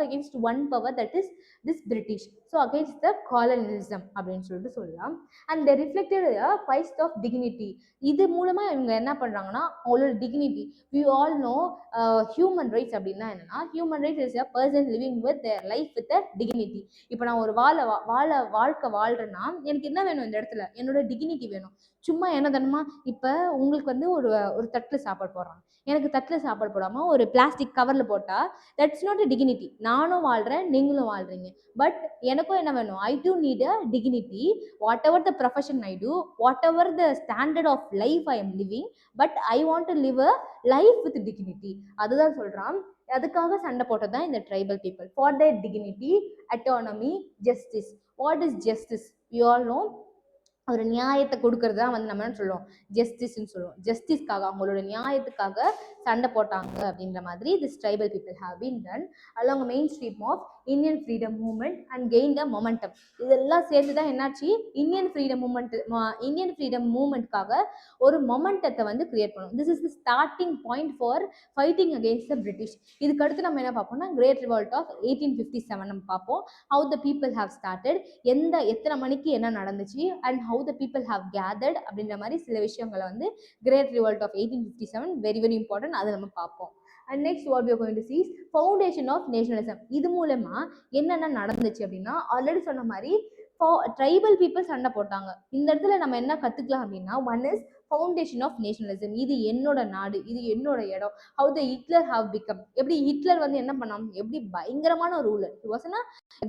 against one power that is this British. So against the colonialism அப்படின்னு சொல்லிட்டு சொல்லலாம். And they reflected a fight of dignity. இது மூலமா இவங்க என்ன பண்றாங்கன்னா அவங்களோட dignity. We all know human rights அப்படின்னா என்னன்னா human rights is a person living with their life with a dignity. இப்போ நான் ஒரு வாழ்க்கை வாழ்றேன்னா எனக்கு என்ன வேணும், இந்த இடத்துல என்னோட டிக்னிட்டி வேணும். சும்மா என்ன தரணுமா, இப்போ உங்களுக்கு வந்து ஒரு தட்டில் சாப்பாடு போடுறாங்க, எனக்கு தட்டில் சாப்பாடு போடாமல் ஒரு பிளாஸ்டிக் கவரில் போட்டால் தட்ஸ் நாட் அ டிக்னிட்டி. நானும் வாழ்கிறேன், நீங்களும் வாழ்கிறீங்க. பட் எனக்கும் என்ன வேணும், I do need a dignity. Whatever the profession I do, whatever the standard of life I am living, but I want to live a life with dignity. அதுதான் சொல்கிறான். அதுக்காக சண்டை போட்டது தான் இந்த tribal people for their dignity, autonomy, justice. What is justice? You all know ஒரு நியாயத்தை கொடுக்கறது தான் வந்து நம்ம என்ன சொல்லுவோம், ஜஸ்டிஸ்ன்னு சொல்லுவோம். ஜஸ்டிஸ்க்காக அவங்களோட நியாயத்துக்காக சண்டை போட்டாங்க அப்படின்ற மாதிரி this tribal people have been done along mainstream of Indian freedom movement and gain the momentum. இதெல்லாம் சேர்ந்து தான் என்னாச்சு, இந்தியன் ஃப்ரீடம் மூவ்மெண்ட்காக ஒரு மொமெண்டத்தை வந்து கிரியேட் பண்ணும். This is the starting point for fighting against the British. இதுக்கு அடுத்து நம்ம என்ன பார்ப்போம்னா கிரேட் ரிவால்ட் ஆஃப் 1857 நம்ம பார்ப்போம். How the people have started, எத்தனை மணிக்கு என்ன நடந்துச்சு, and how the people have gathered அப்படின்ற மாதிரி சில விஷயங்களை வந்து great revolt of 1857 very very important, அதை நம்ம பார்ப்போம். And next what we are going to see foundation of nationalism. இது மூலமா என்னென்ன நடந்துச்சு அப்படின்னா, ஆல்ரெடி சொன்ன மாதிரி ட்ரைபல் பீப்புள் சண்டை போட்டாங்க. இந்த இடத்துல நம்ம என்ன கத்துக்கலாம் அப்படின்னா, one is foundation of nationalism. இது என்னோட நாடு, இது என்னோட இடம். How the Hitler have become, எப்படி ஹிட்லர் வந்து என்ன பண்ணான், எப்படி பயங்கரமான ஒரு ruler, he was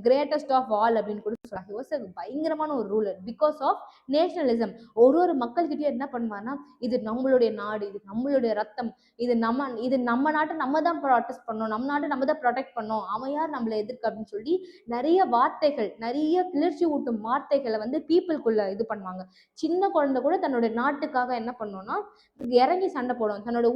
greatest of all அப்படின்னு கூட சொல்றாங்க. ஹி வாஸ் பயங்கரமான ஒரு ரூலர் பிகாஸ் ஆஃப் நேஷனலிசம். ஒரு மக்கள்கிட்டயும் என்ன பண்ணுவார்னா, இது நம்மளுடைய நாடு, இது நம்மளுடைய ரத்தம், இது நம்ம நாட்டை நம்ம தான் ப்ரொடெக்ட் பண்ணோம், நம்ம நாட்டை நம்ம தான் ப்ரொடெக்ட் பண்ணோம், அவன் யார் நம்மளை எதிர்க்க அப்படின்னு சொல்லி நிறைய வார்த்தைகள், நிறைய கிளர்ச்சி ஊட்டும் வார்த்தைகளை வந்து பீப்புளுக்குள்ள இது பண்ணுவாங்க. சின்ன குழந்தை கூட தன்னுடைய நாட்டுக்காக என்ன பண்ணோம்னா இறங்கி சண்டை போடும், தன்னோட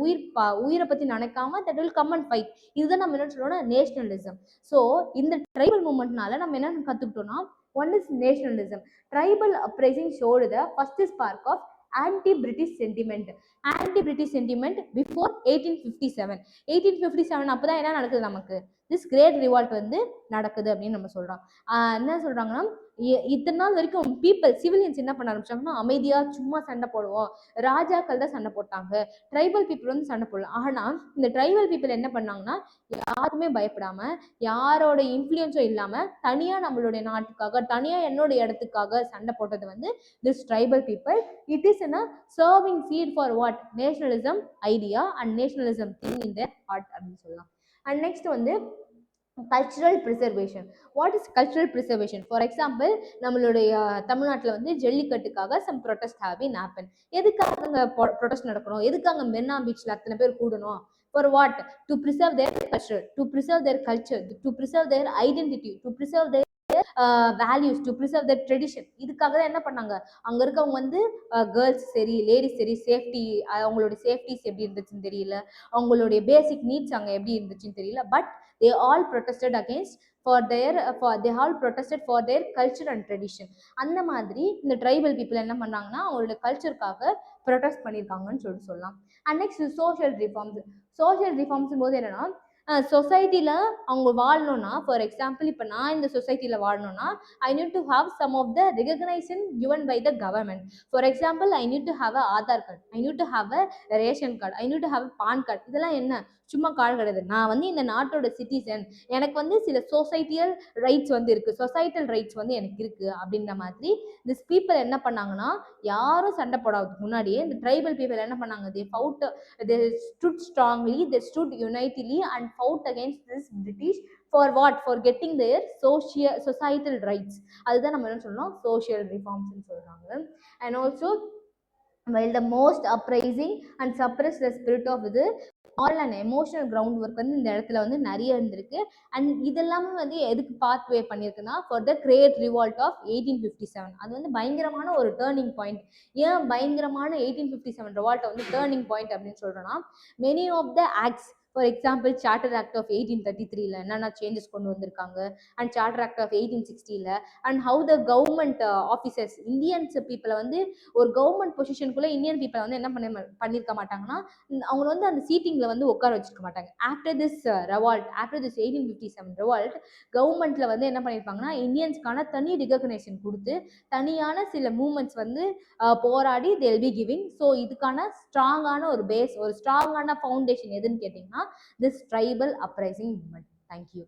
உயிரை பத்தி நினைக்காம that will come and fight. இதுதான் நம்ம என்ன சொல்றோம்னா நேஷனலிசம். ஸோ இந்த ட்ரைபல் மூவ்மெண்ட்னால நம்ம என்ன கத்துக்கிட்டோம்னா, one is nationalism. Tribal uprising showed the first spark of anti British sentiment. Anti British sentiment before 1857. 1857 அப்போதான் என்ன நடக்குது, நமக்கு திஸ் கிரேட் ரிவால்ட் வந்து நடக்குது அப்படின்னு நம்ம சொல்றோம். என்ன சொல்றாங்கன்னா, இத்தனை நாள் வரைக்கும் பீப்புள் சிவிலியன்ஸ் என்ன பண்ண ஆரம்பிச்சாங்கன்னா, அமைதியா சும்மா சண்டை போடுவோம், ராஜாக்கள் தான் சண்டை போட்டாங்க, ட்ரைபல் பீப்புள் வந்து சண்டை போடலாம். ஆனா இந்த ட்ரைபல் பீப்புள் என்ன பண்ணாங்கன்னா, யாருமே பயப்படாம, யாரோட இன்ஃப்ளூயன்ஸும் இல்லாம தனியா நம்மளுடைய நாட்டுக்காக, தனியா என்னோட இடத்துக்காக சண்டை போட்டது வந்து this tribal people. It is in serving seat for what, nationalism idea and nationalism thing in their heart அப்படின்னு சொல்லலாம். அண்ட் நெக்ஸ்ட் வந்து cultural preservation. What is cultural preservation? For example, நம்மளுடைய தமிழ்நாட்டில் வந்து ஜல்லிக்கட்டுக்காக some protest have been happen. எதுக்காக அங்கே ப்ரொடெஸ்ட் நடக்கணும், எதுக்காக மெரினா பீச்சில் அத்தனை பேர் கூடணும்? For what? To preserve their culture, to preserve their culture, to preserve their identity, to preserve there values, to preserve that tradition. இதுக்காக தான் என்ன பண்ணாங்க, அங்க இருக்கவங்க வந்து கேர்ள்ஸ் சரி, லேடிஸ் சரி, சேஃப்டி, அவங்களுடைய சேஃப்டிஸ் எப்படி இருந்துச்சுன்னு தெரியல, அவங்களுடைய பேசிக் நீட்ஸ் அங்கே எப்படி இருந்துச்சுன்னு தெரியல. But they all protested against they all protested for their culture and tradition. அந்த மாதிரி இந்த ட்ரைபல் பீப்புள் என்ன பண்ணாங்கன்னா, அவங்களோட கல்ச்சருக்காக ப்ரொடெஸ்ட் பண்ணியிருக்காங்கன்னு சொல்லலாம். And next social reforms. Social reforms போது என்னன்னா, சொசைட்டியில் அவங்க வாழணும்னா, ஃபார் எக்ஸாம்பிள் இப்போ நான் இந்த சொசைட்டியில் வாழணும்னா, I need to have some of the recognisation given by the government. For example, I need to have a Aadhaar card, I need to have a ration card, I need to have a PAN card. இதெல்லாம் என்ன சும்மா கார்டு கிடையாது. நான் வந்து இந்த நாட்டோட சிட்டிசன், எனக்கு வந்து சில சொசைட்டியல் ரைட்ஸ் வந்து இருக்குது, சொசைட்டல் ரைட்ஸ் வந்து எனக்கு இருக்குது அப்படின்ற மாதிரி திஸ் பீப்புள் என்ன பண்ணாங்கன்னா, யாரும் சண்டை போடாததுக்கு முன்னாடியே இந்த ட்ரைபல் பீப்புள் என்ன பண்ணாங்க, they stood strongly, they stood unitedly and fought against this British for what? For getting their societal rights. அதுதான் நம்ம என்ன சொல்லணும், social reforms ன்னு சொல்றாங்க. And also, while the most uprising and suppress the spirit of இது all and emotional ground work வந்து இந்த இடத்துல வந்து நிறைய இருந்திருக்கு. அண்ட் இதெல்லாமே வந்து எதுக்கு பாத்வே பண்ணியிருக்குன்னா, for the great revolt of 1857. அது வந்து பயங்கரமான ஒரு டேர்னிங் பாயிண்ட். ஏன் பயங்கரமான 1857 ரிவால்ட்டை வந்து டேர்னிங் பாயிண்ட் அப்படின்னு சொல்கிறோன்னா, many of the acts, for example charter act of 1833 என்னென்ன சேஞ்சஸ் கொண்டு வந்திருக்காங்க, and charter act of 1860 and how the government officers, Indians பீப்புளை வந்து ஒரு கவர்மெண்ட் பொசிஷனுக்குள்ளே இந்தியன் பீப்புளை வந்து என்ன பண்ணியிருக்க மாட்டாங்கன்னா, அவங்க வந்து அந்த சீட்டிங்கில் வந்து உட்கார வச்சிருக்க மாட்டாங்க. After this revolt, after this 1857 revolt, கவர்மெண்ட்ல வந்து என்ன பண்ணியிருப்பாங்கன்னா, இந்தியன்ஸ்க்கான தனி ரிகக்னேஷன் கொடுத்து தனியான சில மூமெண்ட்ஸ் வந்து போராடி தேல் பி கிவிங். ஸோ இதுக்கான ஸ்ட்ராங்கான ஒரு பேஸ், ஒரு ஸ்ட்ராங்கான ஃபவுண்டேஷன் எதுன்னு கேட்டிங்கன்னா, this tribal uprising moment. Thank you.